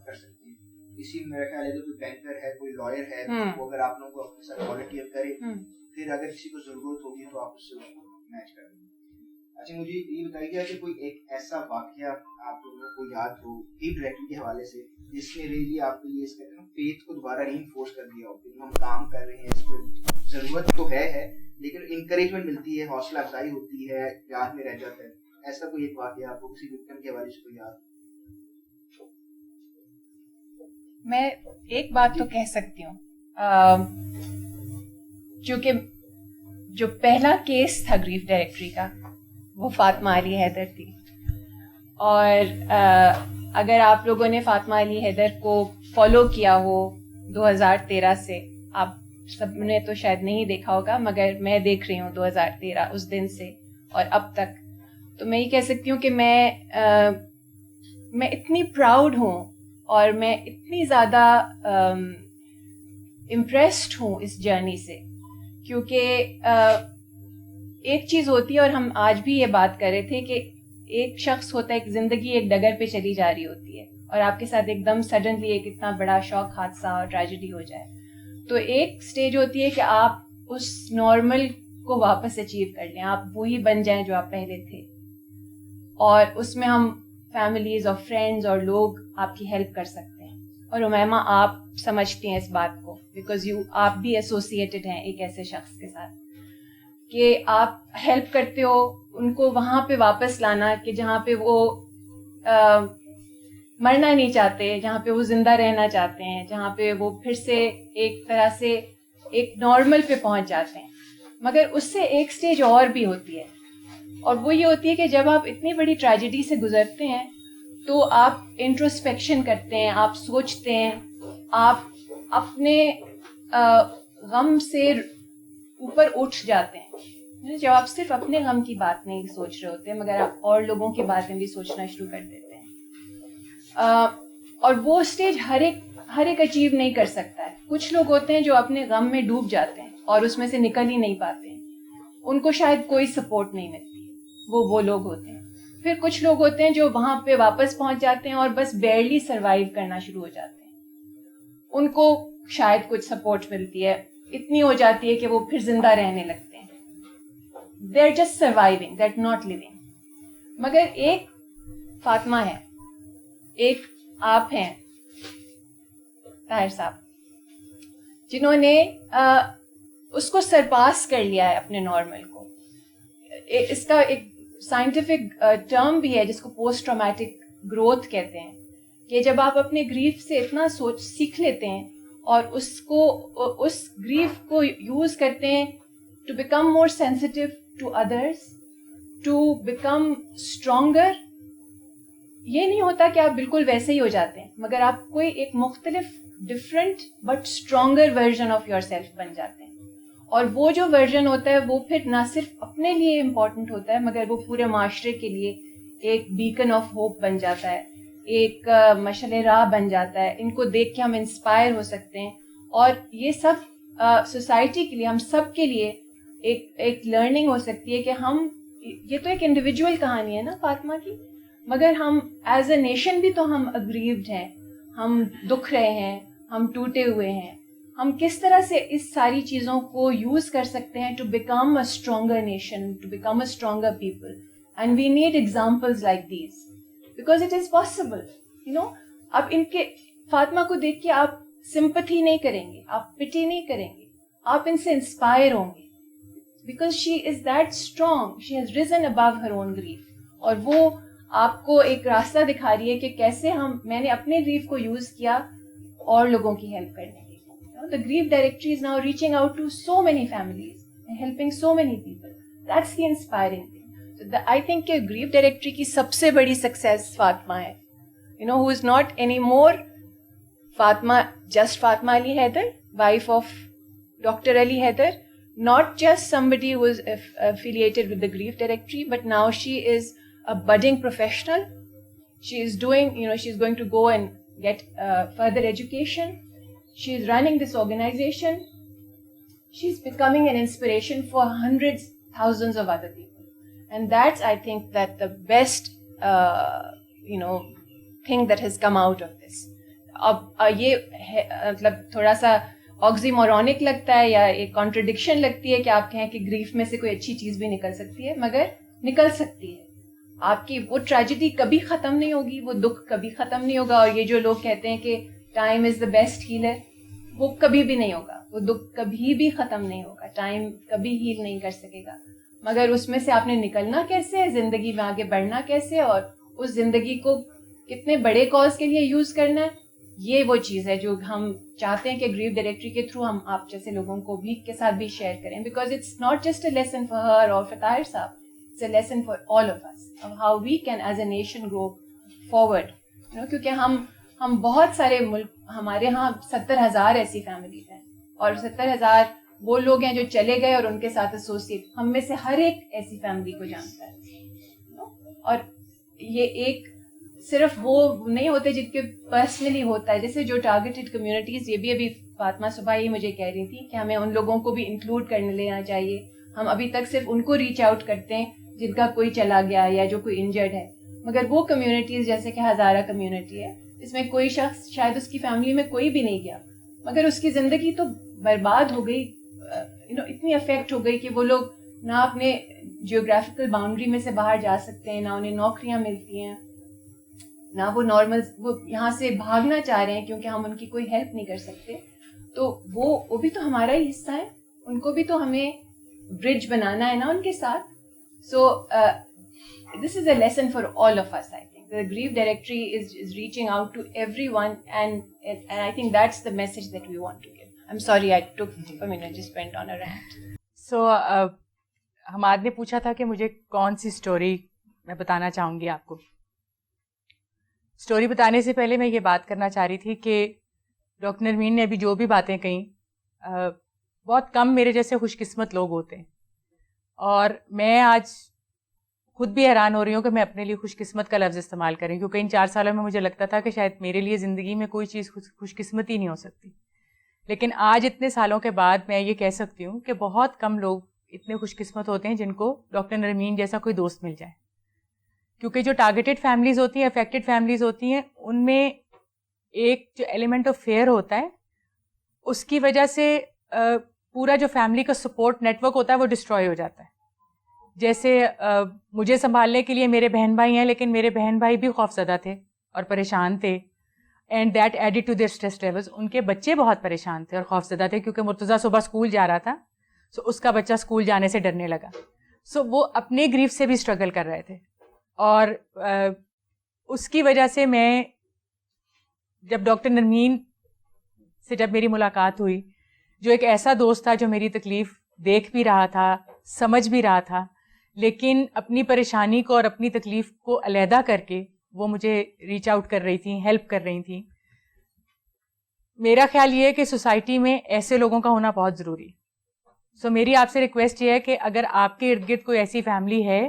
کر سکتے ہیں. اسی میں میرا خیال ہے کوئی بینکر ہے, کوئی لائر ہے, وہ اگر آپ لوگوں کو اپنے ساتھ والنٹیئر کرے, پھر اگر کسی کو ضرورت ہوگی تو آپ اس سے میچ کر دیں. اچھا مجھے یہ بتائیے کہ کوئی ایک ایسا واقعہ آپ لوگوں کو یاد ہو ٹیم ڈائریکٹری کے حوالے سے جس نے ریلی آپ کے لیے اس کا فیتھ کو دوبارہ ری انفورس کر دیا ہو کہ ہم کام کر رہے ہیں, اس کو ضرورت تو ہے لیکن انکریجمنٹ ملتی ہے, حوصلہ افزائی ہوتی ہے, یاد میں رہ جاتا ہے. ایسا کوئی ایک واقعہ آپ کو کسی وکٹم کے حوالے سے کوئی یاد؟ میں ایک بات تو کہہ سکتی ہوں, چونکہ جو پہلا کیس تھا گریف ڈائریکٹری کا وہ فاطمہ علی حیدر تھی, اور اگر آپ لوگوں نے فاطمہ علی حیدر کو فالو کیا ہو 2013 سے, آپ سب نے تو شاید نہیں دیکھا ہوگا, مگر میں دیکھ رہی ہوں 2013 اس دن سے اور اب تک, تو میں یہ کہہ سکتی ہوں کہ میں اتنی پراؤڈ ہوں اور میں اتنی زیادہ امپریسڈ ہوں اس جرنی سے, کیونکہ ایک چیز ہوتی ہے, اور ہم آج بھی یہ بات کر رہے تھے کہ ایک شخص ہوتا ہے, ایک زندگی ایک ڈگر پہ چلی جا رہی ہوتی ہے, اور آپ کے ساتھ ایک دم سڈنلی ایک اتنا بڑا شوق, حادثہ اور ٹریجڈی ہو جائے, تو ایک سٹیج ہوتی ہے کہ آپ اس نارمل کو واپس اچیو کر لیں, آپ وہی بن جائیں جو آپ پہلے تھے, اور اس میں ہم فیملیز اور فرینڈز اور لوگ آپ کی ہیلپ کر سکتے ہیں. اور امیمہ آپ سمجھتی ہیں اس بات کو, بیکاز آپ بھی ایسوسیٹڈ ہیں ایک ایسے شخص کے ساتھ کہ آپ ہیلپ کرتے ہو ان کو وہاں پہ واپس لانا کہ جہاں پہ وہ مرنا نہیں چاہتے, جہاں پہ وہ زندہ رہنا چاہتے ہیں, جہاں پہ وہ پھر سے ایک طرح سے ایک نارمل پہ پہنچ جاتے ہیں. مگر اس سے ایک سٹیج اور بھی ہوتی ہے, اور وہ یہ ہوتی ہے کہ جب آپ اتنی بڑی ٹریجڈی سے گزرتے ہیں تو آپ انٹروسپیکشن کرتے ہیں, آپ سوچتے ہیں, آپ اپنے غم سے اوپر اٹھ جاتے ہیں, جب آپ صرف اپنے غم کی بات نہیں سوچ رہے ہوتے مگر آپ اور لوگوں کی باتیں بھی سوچنا شروع کر دیتے ہیں. اور وہ سٹیج ہر ایک اچیو نہیں کر سکتا ہے. کچھ لوگ ہوتے ہیں جو اپنے غم میں ڈوب جاتے ہیں اور اس میں سے نکل ہی نہیں پاتے ہیں, ان کو شاید کوئی سپورٹ نہیں ملتی, وہ لوگ ہوتے ہیں. پھر کچھ لوگ ہوتے ہیں جو وہاں پہ واپس پہنچ جاتے ہیں اور بس بیرلی سروائیو کرنا شروع ہو جاتے ہیں, ان کو شاید کچھ سپورٹ ملتی ہے, اتنی ہو جاتی ہے کہ وہ پھر زندہ رہنے لگتے ہیں. They are just surviving, that not living. مگر ایک فاطمہ ہے, ایک آپ ہیں طاہر صاحب, جنہوں نے اس کو سرپاس کر لیا ہے اپنے نارمل کو. اس کا ایک سائنٹیفک ٹرم بھی ہے جس کو پوسٹ ٹرامیٹک گروتھ کہتے ہیں, کہ جب آپ اپنے گریف سے اتنا سیکھ لیتے ہیں اور اس گریف کو یوز کرتے ہیں to become more sensitive to others, to become stronger. یہ نہیں ہوتا کہ آپ بالکل ویسے ہی ہو جاتے ہیں, مگر آپ کوئی ایک مختلف different but stronger version of yourself بن جاتے ہیں. اور وہ جو ورژن ہوتا ہے وہ پھر نہ صرف اپنے لیے امپورٹنٹ ہوتا ہے مگر وہ پورے معاشرے کے لیے ایک بیکن آف ہوپ بن جاتا ہے, ایک مشعل راہ بن جاتا ہے. ان کو دیکھ کے ہم انسپائر ہو سکتے ہیں, اور یہ سب سوسائٹی کے لیے, ہم سب کے لیے ایک لرننگ ہو سکتی ہے کہ ہم, یہ تو ایک انڈیویجول کہانی ہے نا فاطمہ کی, مگر ہم ایز اے نیشن بھی تو ہم اگریوڈ ہیں, ہم دکھ رہے ہیں, ہم ٹوٹے ہوئے ہیں. ہم کس طرح سے اس ساری چیزوں کو یوز کر سکتے ہیں to become a stronger nation, to become a stronger people. And we need examples like these because it is possible. اب ان کے فاطمہ کو دیکھ کے آپ سمپتھی نہیں کریں گے, آپ پٹی نہیں کریں گے, آپ ان سے انسپائر ہوں گے, because she is that strong, she has risen above her own grief. اور وہ آپ کو ایک راستہ دکھا رہی ہے کہ کیسے میں نے اپنے گریف کو یوز کیا اور لوگوں کی ہیلپ کرنے کے لیے. The grief directory is now reaching out to so many families and helping so many people. That's the inspiring thing. So I think کہ grief directory کی سب سے بڑی success فاطمہ ہے, who is not anymore just Fatma Ali Haider, wife of Dr. Ali Haider, not just somebody who was affiliated with the grief directory, but now she is a budding professional. She is doing, she's going to go and get further education. She is running this organization. She's becoming an inspiration for hundreds, thousands of other people. And that's, I think, that the best, thing that has come out of this. اب یہ مطلب تھوڑا سا آکسیمورونک لگتا ہے یا ایک contradiction لگتی ہے کہ آپ کہیں کہ گریف میں سے کوئی اچھی چیز بھی نکل سکتی ہے، مگر نکل سکتی ہے. آپ کی وہ ٹریجڈی کبھی ختم نہیں ہوگی، وہ دکھ کبھی ختم نہیں ہوگا. اور یہ جو لوگ کہتے ہیں کہ time is the best healer, وہ کبھی بھی نہیں ہوگا. وہ دکھ کبھی بھی ختم نہیں ہوگا، ٹائم کبھی ہیل نہیں کر سکے گا. مگر اس میں سے آپ نے نکلنا کیسے ہے، زندگی میں آگے بڑھنا کیسے، اور اس زندگی کو کتنے بڑے کاز کے لیے یوز کرنا ہے، یہ وہ چیز ہے جو ہم چاہتے ہیں کہ گریف ڈائریکٹری کے تھرو ہم آپ جیسے لوگوں کو بھی کے ساتھ بھی شیئر کریں. Because it's not just a lesson for her اور for Tahir Sahab, it's a lesson for all of us how we can as a nation grow forward. کیونکہ ہم بہت سارے ملک، ہمارے ہاں 70,000 ایسی فیملیز ہیں، اور 70,000 وہ لوگ ہیں جو چلے گئے اور ان کے ساتھ ایسوسیٹ. ہم میں سے ہر ایک ایسی فیملی کو جانتا ہے. اور یہ ایک صرف وہ نہیں ہوتے جن کے پرسنلی ہوتا ہے، جیسے جو ٹارگیٹڈ کمیونٹیز، یہ بھی ابھی فاطمہ صبح ہی مجھے کہہ رہی تھی کہ ہمیں ان لوگوں کو بھی انکلوڈ کرنے لینا چاہیے. ہم ابھی تک صرف ان کو ریچ آؤٹ کرتے ہیں جن کا کوئی چلا گیا یا جو کوئی انجرڈ ہے. مگر وہ کمیونٹیز جیسے کہ ہزارہ کمیونٹی ہے، اس میں کوئی شخص شاید اس کی فیملی میں کوئی بھی نہیں گیا، مگر اس کی زندگی تو برباد ہو گئی، اتنی افیکٹ ہو گئی کہ وہ لوگ نہ اپنے جیوگرافیکل باؤنڈری میں سے باہر جا سکتے ہیں، نہ انہیں نوکریاں ملتی ہیں، نہ وہ نارمل وہ یہاں سے بھاگنا چاہ رہے ہیں کیونکہ ہم ان کی کوئی ہیلپ نہیں کر سکتے. تو وہ بھی تو ہمارا ہی حصہ ہے، ان کو بھی تو ہمیں برج بنانا ہے نا ان کے ساتھ. So this is a lesson for all of us. I think the grief directory is reaching out to everyone, and I think that's the message that we want to give. I'm sorry I just went on a rant. So Hammad نے پوچھا تھا کہ مجھے کون سی story میں بتانا چاہوں گی آپ کو. اسٹوری بتانے سے پہلے میں یہ بات کرنا چاہ رہی تھی کہ ڈاکٹر نرمین نے ابھی جو بھی باتیں کہیں، بہت کم میرے جیسے خوش قسمت لوگ ہوتے ہیں، اور میں آج خود بھی حیران ہو رہی ہوں کہ میں اپنے لیے خوش قسمت کا لفظ استعمال کریں، کیونکہ ان 4 سالوں میں مجھے لگتا تھا کہ شاید میرے لیے زندگی میں کوئی چیز خوش قسمتی نہیں ہو سکتی. لیکن آج اتنے سالوں کے بعد میں یہ کہہ سکتی ہوں کہ بہت کم لوگ اتنے خوش قسمت ہوتے ہیں جن کو ڈاکٹر نرمین جیسا کوئی دوست مل جائے. کیونکہ جو ٹارگیٹڈ فیملیز ہوتی ہیں، افیکٹڈ فیملیز ہوتی ہیں، ان میں ایک جو ایلیمنٹ آف فیئر ہوتا ہے، اس کی وجہ سے پورا جو فیملی کا سپورٹ نیٹ ورک ہوتا ہے وہ ڈسٹروائے ہو جاتا ہے. جیسے مجھے سنبھالنے کے لیے میرے بہن بھائی ہیں، لیکن میرے بہن بھائی بھی خوفزدہ تھے اور پریشان تھے، and that added to their stress levels. ان کے بچے بہت پریشان تھے اور خوفزدہ تھے، کیونکہ مرتضیٰ صبح اسکول جا رہا تھا، سو اس کا بچہ اسکول جانے سے ڈرنے لگا. سو وہ اپنے گریف سے بھی اسٹرگل کر رہے تھے. اور اس کی وجہ سے میں جب ڈاکٹر نرمین سے جب میری ملاقات ہوئی، جو ایک ایسا دوست تھا جو میری تکلیف دیکھ بھی رہا تھا، سمجھ بھی رہا تھا، لیکن اپنی پریشانی کو اور اپنی تکلیف کو علیحدہ کر کے وہ مجھے ریچ آؤٹ کر رہی تھیں، ہیلپ کر رہی تھیں. میرا خیال یہ ہے کہ سوسائٹی میں ایسے لوگوں کا ہونا بہت ضروری ہے. سو میری آپ سے ریکویسٹ یہ ہے کہ اگر آپ کے ارد گرد کوئی ایسی فیملی ہے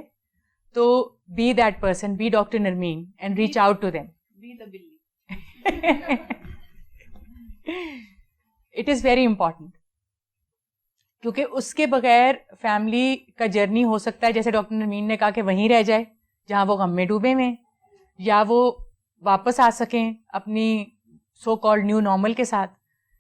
تو be that person, be Dr. Narmeen and reach out to them. Be the Billy. It is very important. کیونکہ اس کے بغیر فیملی کا جرنی ہو سکتا ہے جیسے ڈاکٹر نرمین نے کہا کہ وہیں رہ جائے جہاں وہ غم میں ڈوبے ہوئے ہیں، یا وہ واپس آ سکیں اپنی سو کالڈ نیو نارمل کے ساتھ.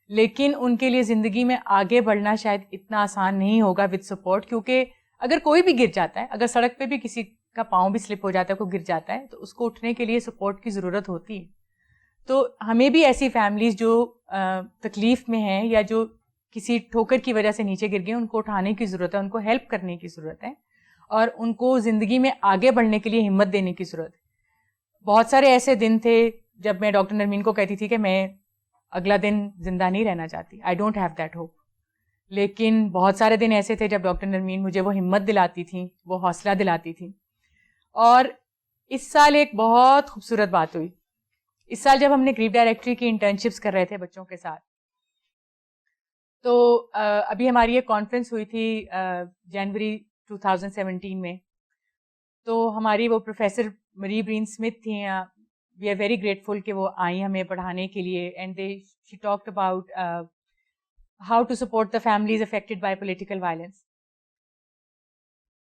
لیکن ان کے لیے زندگی میں آگے بڑھنا شاید اتنا آسان نہیں ہوگا وتھ سپورٹ. کیونکہ اگر کوئی بھی گر جاتا ہے، اگر سڑک پہ بھی کسی کا پاؤں بھی سلپ ہو جاتا ہے، کوئی گر جاتا ہے، تو اس کو اٹھنے کے لیے سپورٹ کی ضرورت ہوتی ہے. تو ہمیں بھی ایسی فیملیز جو تکلیف میں ہیں یا جو کسی ٹھوکر کی وجہ سے نیچے گر گئے، ان کو اٹھانے کی ضرورت ہے، ان کو ہیلپ کرنے کی ضرورت ہے، اور ان کو زندگی میں آگے بڑھنے کے لیے ہمت دینے کی ضرورت ہے. بہت سارے ایسے دن تھے جب میں ڈاکٹر نرمین کو کہتی تھی کہ میں اگلا دن زندہ نہیں رہنا چاہتی، I don't have that hope. لیکن بہت سارے دن ایسے تھے جب ڈاکٹر نرمین مجھے وہ ہمت دلاتی تھیں، وہ حوصلہ دلاتی تھیں. اور اس سال ایک بہت خوبصورت بات ہوئی. اس سال جب ہم نے گریف ڈائریکٹری کی انٹرنشپس کر رہے تھے بچوں کے ساتھ, تو ابھی ہماری ایک کانفرنس ہوئی تھی جنوری 2017 میں, تو ہماری وہ پروفیسر مری برین اسمتھ تھیں. وی آر ویری گریٹفل کہ وہ آئیں ہمیں پڑھانے کے لیے, and she talked about how to support the families affected by political violence.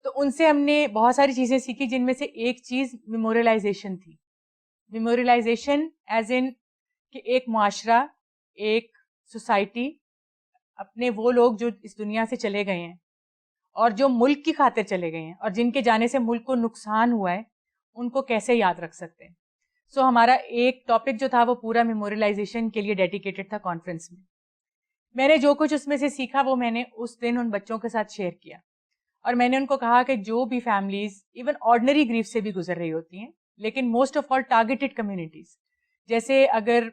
تو ان سے ہم نے بہت ساری چیزیں سیکھی, جن میں سے ایک چیز میموریلائزیشن تھی. میموریلائزیشن ایز ان کہ ایک معاشرہ, ایک سوسائٹی اپنے وہ لوگ جو اس دنیا سے چلے گئے ہیں اور جو ملک کی خاطر چلے گئے ہیں اور جن کے جانے سے ملک کو نقصان ہوا ہے, ان کو کیسے یاد رکھ سکتے ہیں. سو ہمارا ایک ٹاپک جو تھا وہ پورا میموریلائزیشن کے لیے ڈیڈیکیٹڈ تھا کانفرنس میں. میں نے جو کچھ اس میں سے سیکھا وہ میں نے اس دن ان بچوں کے ساتھ شیئر کیا, اور میں نے ان کو کہا کہ جو بھی فیملیز ایون آرڈنری گریف سے بھی گزر رہی ہوتی ہیں, لیکن most of all targeted communities, جیسے اگر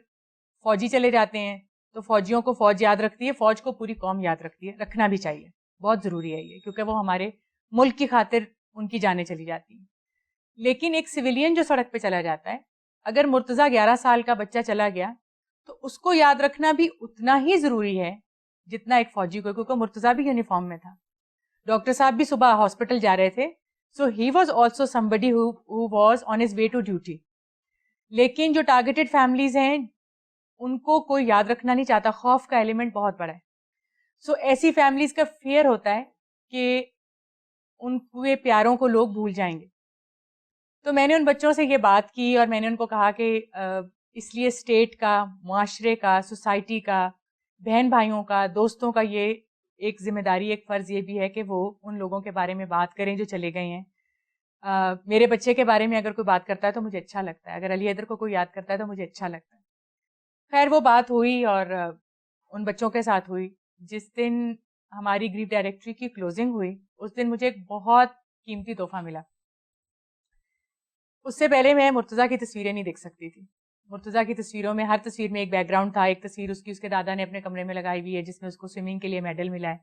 فوجی چلے جاتے ہیں تو فوجیوں کو فوج یاد رکھتی ہے, فوج کو پوری قوم یاد رکھتی ہے, رکھنا بھی چاہیے, بہت ضروری ہے یہ, کیونکہ وہ ہمارے ملک کی خاطر ان کی جانیں چلی جاتی ہیں. لیکن ایک سویلین جو سڑک پہ چلا جاتا ہے, اگر مرتضیٰ 11 سال کا بچہ چلا گیا تو اس کو یاد رکھنا بھی اتنا ہی ضروری ہے جتنا ایک فوجی کو, کیونکہ مرتضیٰ بھی یونیفارم میں تھا, ڈاکٹر صاحب بھی صبح ہاسپٹل جا رہے تھے, so he was also somebody who was on his way to duty. لیکن جو ٹارگیٹڈ فیملیز ہیں ان کو کوئی یاد رکھنا نہیں چاہتا, خوف کا ایلیمنٹ بہت بڑا ہے. سو ایسی فیملیز کا فیئر ہوتا ہے کہ ان کے پیاروں کو لوگ بھول جائیں گے. تو میں نے ان بچوں سے یہ بات کی اور میں نے ان کو کہا کہ اس لیے اسٹیٹ کا, معاشرے کا, سوسائٹی کا, بہن بھائیوں کا, دوستوں کا یہ ایک ذمہ داری, ایک فرض یہ بھی ہے کہ وہ ان لوگوں کے بارے میں بات کریں جو چلے گئے ہیں. میرے بچے کے بارے میں اگر کوئی بات کرتا ہے تو مجھے اچھا لگتا ہے, اگر علی حیدر کو کوئی یاد کرتا ہے تو مجھے اچھا لگتا ہے. خیر وہ بات ہوئی اور ان بچوں کے ساتھ ہوئی. جس دن ہماری گریف ڈائریکٹری کی کلوزنگ ہوئی اس دن مجھے ایک بہت قیمتی تحفہ ملا. اس سے پہلے میں مرتضیٰ کی تصویریں نہیں دیکھ سکتی تھی. مرتضیٰ کی تصویروں میں ہر تصویر میں ایک بیک گراؤنڈ تھا. ایک تصویر اس کے دادا نے اپنے کمرے میں لگائی ہوئی ہے جس میں اس کو سوئمنگ کے لیے میڈل ملا ہے,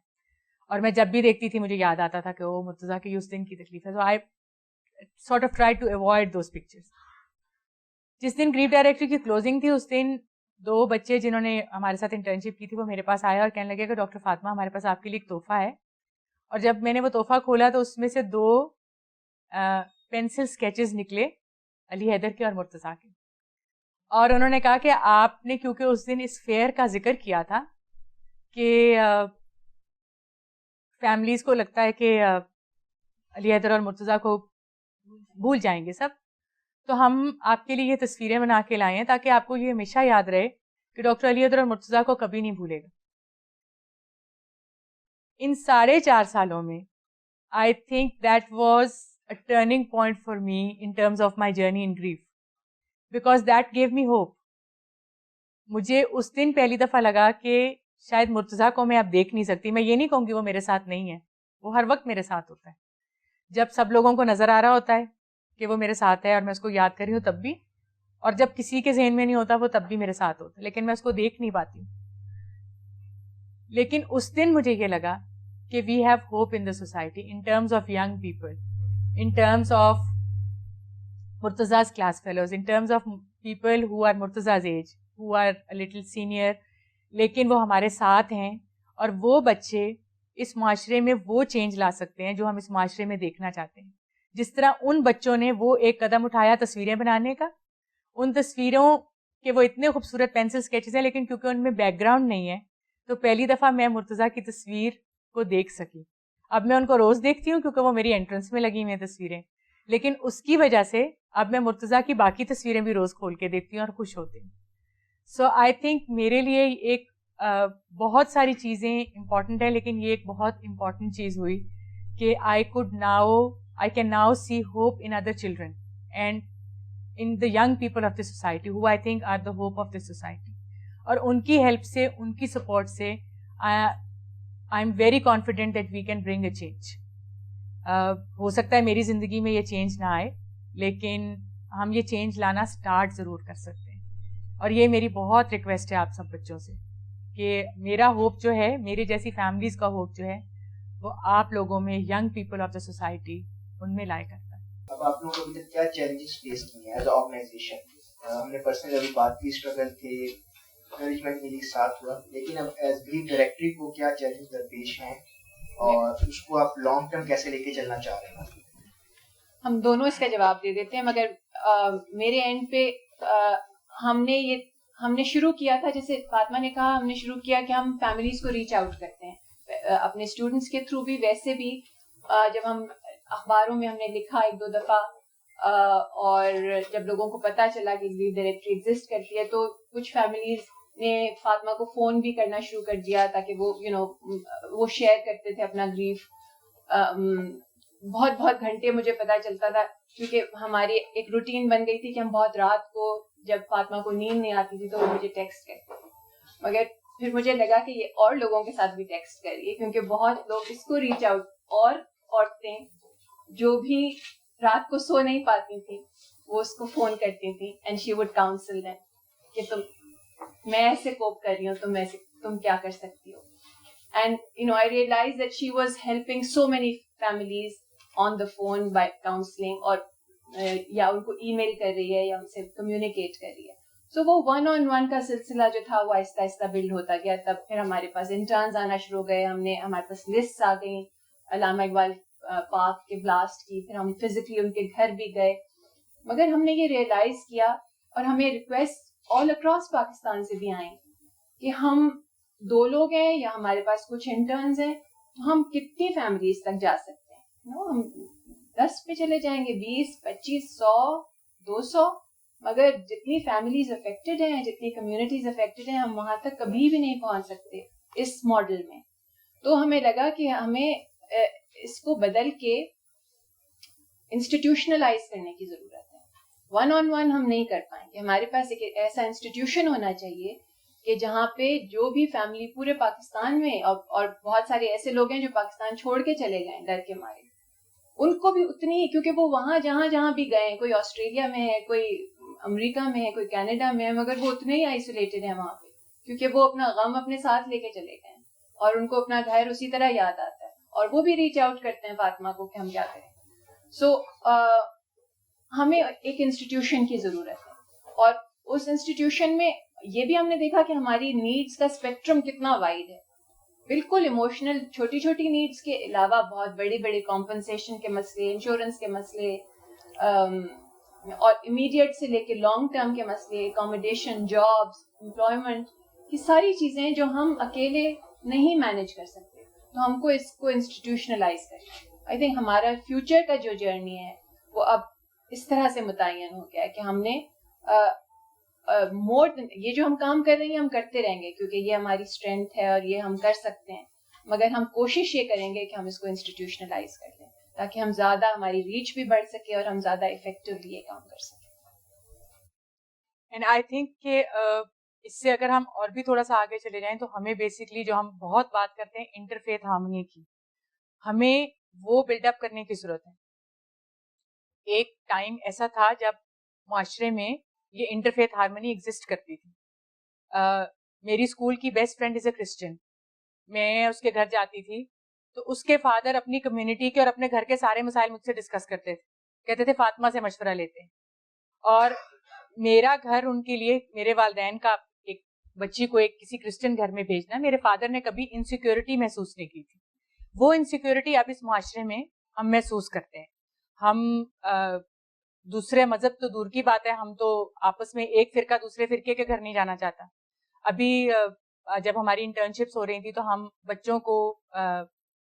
اور میں جب بھی دیکھتی تھی مجھے یاد آتا تھا کہ وہ مرتضیٰ کی اس دن کی تکلیف ہے. So I sort of tried to avoid those pictures. جس دن گریف ڈائریکٹری کی کلوزنگ تھی اس دن 2 بچے جنہوں نے ہمارے ساتھ انٹرنشپ کی تھی وہ میرے پاس آئے اور کہنے لگے کہ ڈاکٹر فاطمہ ہمارے پاس آپ کے لیے ایک تحفہ ہے. اور جب میں نے وہ تحفہ کھولا تو اس میں سے 2 پینسل اسکیچز نکلے علی حیدر کے اور مرتضیٰ کے, اور انہوں نے کہا کہ آپ نے کیونکہ اس دن اس فیئر کا ذکر کیا تھا کہ فیملیز کو لگتا ہے کہ علی حیدر اور مرتضیٰ کو بھول جائیں گے سب, تو ہم آپ کے لیے یہ تصویریں بنا کے لائے ہیں تاکہ آپ کو یہ ہمیشہ یاد رہے کہ ڈاکٹر علی حیدر اور مرتضیٰ کو کبھی نہیں بھولے گا. ان 4.5 سالوں میں I think that was a turning point for me in terms of my journey in grief, because that gave me hope. مجھے اس دن پہلی دفعہ لگا کہ شاید مرتضیٰ کو میں اب دیکھ نہیں سکتی. میں یہ نہیں کہوں گی وہ میرے ساتھ نہیں ہے, وہ ہر وقت میرے ساتھ ہوتا ہے. جب سب لوگوں کو نظر آ رہا ہوتا ہے کہ وہ میرے ساتھ ہے اور میں اس کو یاد کر رہی ہوں تب بھی, اور جب کسی کے ذہن میں نہیں ہوتا وہ تب بھی میرے ساتھ ہوتا ہے, لیکن میں اس کو دیکھ نہیں پاتی ہوں. لیکن اس دن مجھے یہ لگا کہ we have hope in the society in terms of young people, in terms of Murtaza's class fellows, in terms of people who are Murtaza's age, who are a little senior, لیکن وہ ہمارے ساتھ ہیں, اور وہ بچے اس معاشرے میں وہ چینج لا سکتے ہیں جو ہم اس معاشرے میں دیکھنا چاہتے ہیں. جس طرح ان بچوں نے وہ ایک قدم اٹھایا تصویریں بنانے کا, ان تصویروں کے وہ اتنے خوبصورت پینسل اسکیچز ہیں, لیکن کیونکہ ان میں بیک گراؤنڈ نہیں ہے تو پہلی دفعہ میں مرتضیٰ کی تصویر کو دیکھ سکی. اب میں ان کو روز دیکھتی ہوں کیونکہ وہ میری انٹرنس میں لگی ہوئی ہیں تصویریں, لیکن اس کی وجہ سے اب میں مرتضیٰ کی باقی تصویریں بھی روز کھول کے دیکھتی ہوں اور خوش ہوتی ہوں. سو آئی تھنک میرے لیے ایک بہت ساری چیزیں امپورٹنٹ ہیں, لیکن یہ ایک بہت امپورٹنٹ چیز ہوئی کہ I can now see hope in other children and in the young people of the society who I think are the hope of the society. اور ان کی ہیلپ سے, ان کی سپورٹ سے I'm very confident that we can bring a change. ہو سکتا ہے میری زندگی میں یہ چینج نہ آئے, لیکن ہم یہ چینج لانا اسٹارٹ ضرور کر سکتے ہیں. اور یہ میری بہت ریکویسٹ ہے آپ سب بچوں سے کہ میرا ہوپ جو ہے, میرے جیسی فیملیز کا ہوپ جو ہے, وہ آپ لوگوں میں, young people of the society, ان میں لائے کرتا ہے. اب آپ لوگوں کو کیا چیلنجز فیس کی ہیں ایز آرگنائزیشن؟ ہم نے پرسنل ابھی بات کی, اسٹرگل تھے, انکریجمنٹ میری ساتھ ہوا, لیکن اب ایز بریف ڈائریکٹری کو کیا چیلنج درپیش ہیں اور اس کو آپ لانگ ٹرم کیسے لے کے چلنا چاہ رہے ہیں؟ ہم دونوں اس کا جواب دے دیتے ہیں, مگر میرے اینڈ پہ ہم نے شروع کیا تھا, جیسے فاطمہ نے کہا, ہم نے شروع کیا کہ ہم فیملیز کو ریچ آؤٹ کرتے ہیں اپنے اسٹوڈنٹس کے تھرو بھی. ویسے بھی جب ہم اخباروں میں ہم نے لکھا 1-2 دفعہ, اور جب لوگوں کو پتا چلا کہ گریف ڈائریکٹری ایگزسٹ کرتی ہے, تو کچھ فیملیز نے فاطمہ کو فون بھی کرنا شروع کر دیا تاکہ وہ وہ شیئر کرتے تھے اپنا گریف. بہت گھنٹے مجھے پتا چلتا تھا, کیونکہ ہماری ایک روٹین بن گئی تھی کہ ہم بہت رات کو جب فاطمہ کو نیند نہیں آتی تھی تو وہ مجھے ٹیکسٹ کرتے تھے. مگر پھر مجھے لگا کہ یہ اور لوگوں کے ساتھ بھی ٹیکسٹ کریے, کیونکہ بہت لوگ اس کو ریچ آؤٹ, اور عورتیں جو بھی رات کو سو نہیں پاتی تھی وہ اس کو فون کرتی تھی, and she would council them کہ میں ایسے کوپ کر رہی ہوں, تم کیا کر سکتی ہو. And I realized that she was helping so many families on the phone by counseling, اور یا ان کو ای میل کر رہی ہے یا ان سے کمیونیکیٹ کر رہی ہے. سو وہ 1-on-1 کا سلسلہ جو تھا وہ آہستہ آہستہ بلڈ ہوتا گیا. تب پھر ہمارے پاس انٹرنز آنا شروع ہو گئے, ہمارے پاس لسٹ آ گئیں علامہ اقبال پارک کے بلاسٹ کی, پھر ہم فزیکلی ان کے گھر بھی گئے. مگر ہم نے یہ ریئلائز کیا, اور ہمیں ریکویسٹ آل اکراس پاکستان سے بھی آئیں کہ ہم 2 لوگ ہیں یا ہمارے پاس کچھ انٹرنز ہیں, تو ہم کتنی فیملیز تک جا سکتے ہیں. ہم 10 پہ چلے جائیں گے, 20, 25, 100, 200, مگر جتنی فیملیز افیکٹڈ ہیں, جتنی کمیونٹیز افیکٹڈ ہیں, ہم وہاں تک کبھی بھی نہیں پہنچ سکتے اس ماڈل میں. تو ہمیں لگا کہ ہمیں اس کو بدل کے انسٹیٹیوشنلائز کرنے کی ضرورت ہے. 1-on-1 ہم نہیں کر پائیں گے, ہمارے پاس ایک ایسا انسٹیٹیوشن ہونا چاہیے کہ جہاں پہ جو بھی فیملی پورے پاکستان میں, اور بہت سارے ایسے لوگ ہیں جو پاکستان چھوڑ کے چلے گئے ڈر کے مارے, ان کو بھی اتنی, کیونکہ وہ وہاں جہاں بھی گئے, کوئی آسٹریلیا میں ہے, کوئی امریکہ میں ہے, کوئی کینیڈا میں ہے, مگر وہ اتنے ہی آئسولیٹڈ ہیں وہاں پہ, کیونکہ وہ اپنا غم اپنے ساتھ لے کے چلے گئے اور ان کو اپنا گھر اسی طرح یاد آتا ہے, اور وہ بھی ریچ آؤٹ کرتے ہیں فاطمہ کو کہ ہم کیا کریں. سو ہمیں ایک انسٹیٹیوشن کی ضرورت ہے, اور اس انسٹیٹیوشن میں یہ بھی ہم نے دیکھا کہ ہماری نیڈس کا اسپیکٹرم کتنا وائڈ ہے. بالکل ایموشنل چھوٹی چھوٹی نیڈس کے علاوہ بہت بڑے بڑے کمپنسیشن کے مسئلے, انشورنس کے مسئلے, اور امیڈیٹ سے لے کے لانگ ٹرم کے مسئلے, اکاموڈیشن, جابس, امپلائمنٹ, یہ ساری چیزیں جو ہم اکیلے نہیں مینج کر سکتے, تو ہم کو اس کو انسٹیٹیوشنلائز کرنا ہے. آئی تھنک ہمارا فیوچر کا جو جرنی ہے وہ اب اس طرح سے متعین ہو گیا ہے کہ ہم نے یہ جو ہم کام کر رہے ہیں ہم کرتے رہیں گے, کیونکہ یہ ہماری اسٹرینتھ ہے اور یہ ہم کر سکتے ہیں, مگر ہم کوشش یہ کریں گے کہ ہم اس کو انسٹیٹیوشنلائز کر لیں تاکہ ہم زیادہ, ہماری ریچ بھی بڑھ سکے اور ہم زیادہ افیکٹولی یہ کام کر سکیں. اینڈ آئی تھنک کہ اس سے اگر ہم اور بھی تھوڑا سا آگے چلے جائیں تو ہمیں بیسکلی جو ہم بہت بات کرتے ہیں انٹرفیتھ ہارمونی کی, ہمیں وہ بلڈ اپ کرنے کی ضرورت ہے. ایک ٹائم ایسا تھا جب معاشرے میں یہ انٹرفیتھ ہارمونی ایگزسٹ کرتی تھی. میری اسکول کی best friend is a Christian. میں اس کے گھر جاتی تھی تو اس کے فادر اپنی کمیونٹی کے اور اپنے گھر کے سارے مسائل مجھ سے ڈسکس کرتے تھے, کہتے تھے فاطمہ سے مشورہ لیتے ہیں. اور میرا گھر ان کے لیے, میرے والدین کا ایک بچی کو ایک کسی کرسچن گھر میں بھیجنا, میرے فادر نے کبھی انسیکیورٹی محسوس نہیں کی تھی. وہ انسیکیورٹی اب اس معاشرے میں ہم محسوس کرتے ہیں. ہم دوسرے مذہب تو دور کی بات ہے, ہم تو آپس میں ایک فرقہ دوسرے فرقے کے گھر نہیں جانا چاہتا. ابھی جب ہماری انٹرنشپس ہو رہی تھی تو ہم بچوں کو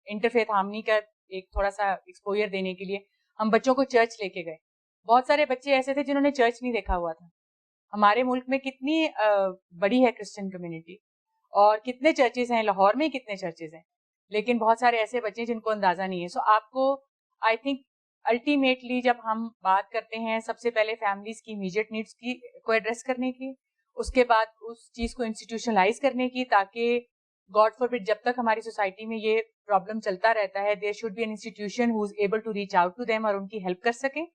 انٹرفیتھ ہارمونی کا ایک تھوڑا سا ایکسپوئر دینے کے لیے ہم بچوں کو چرچ لے کے گئے. بہت سارے بچے ایسے تھے جنہوں نے چرچ نہیں دیکھا ہوا تھا. ہمارے ملک میں کتنی بڑی ہے کرسچن کمیونٹی, اور کتنے چرچز ہیں, لاہور میں کتنے چرچز ہیں, لیکن بہت سارے ایسے بچے جن کو اندازہ نہیں ہے. سو آپ کو آئی تھنک الٹیمیٹلی جب ہم بات کرتے ہیں سب سے پہلے فیملیز کی امیڈیٹ نیڈس کی کو ایڈریس کرنے کی, اس کے بعد اس چیز کو انسٹیٹیوشنلائز کرنے کی, تاکہ گاڈ فاربڈ جب تک ہماری سوسائٹی میں یہ پرابلم چلتا رہتا ہے there should be an institution who is able to reach out to them اور ان کی ہیلپ کر سکیں.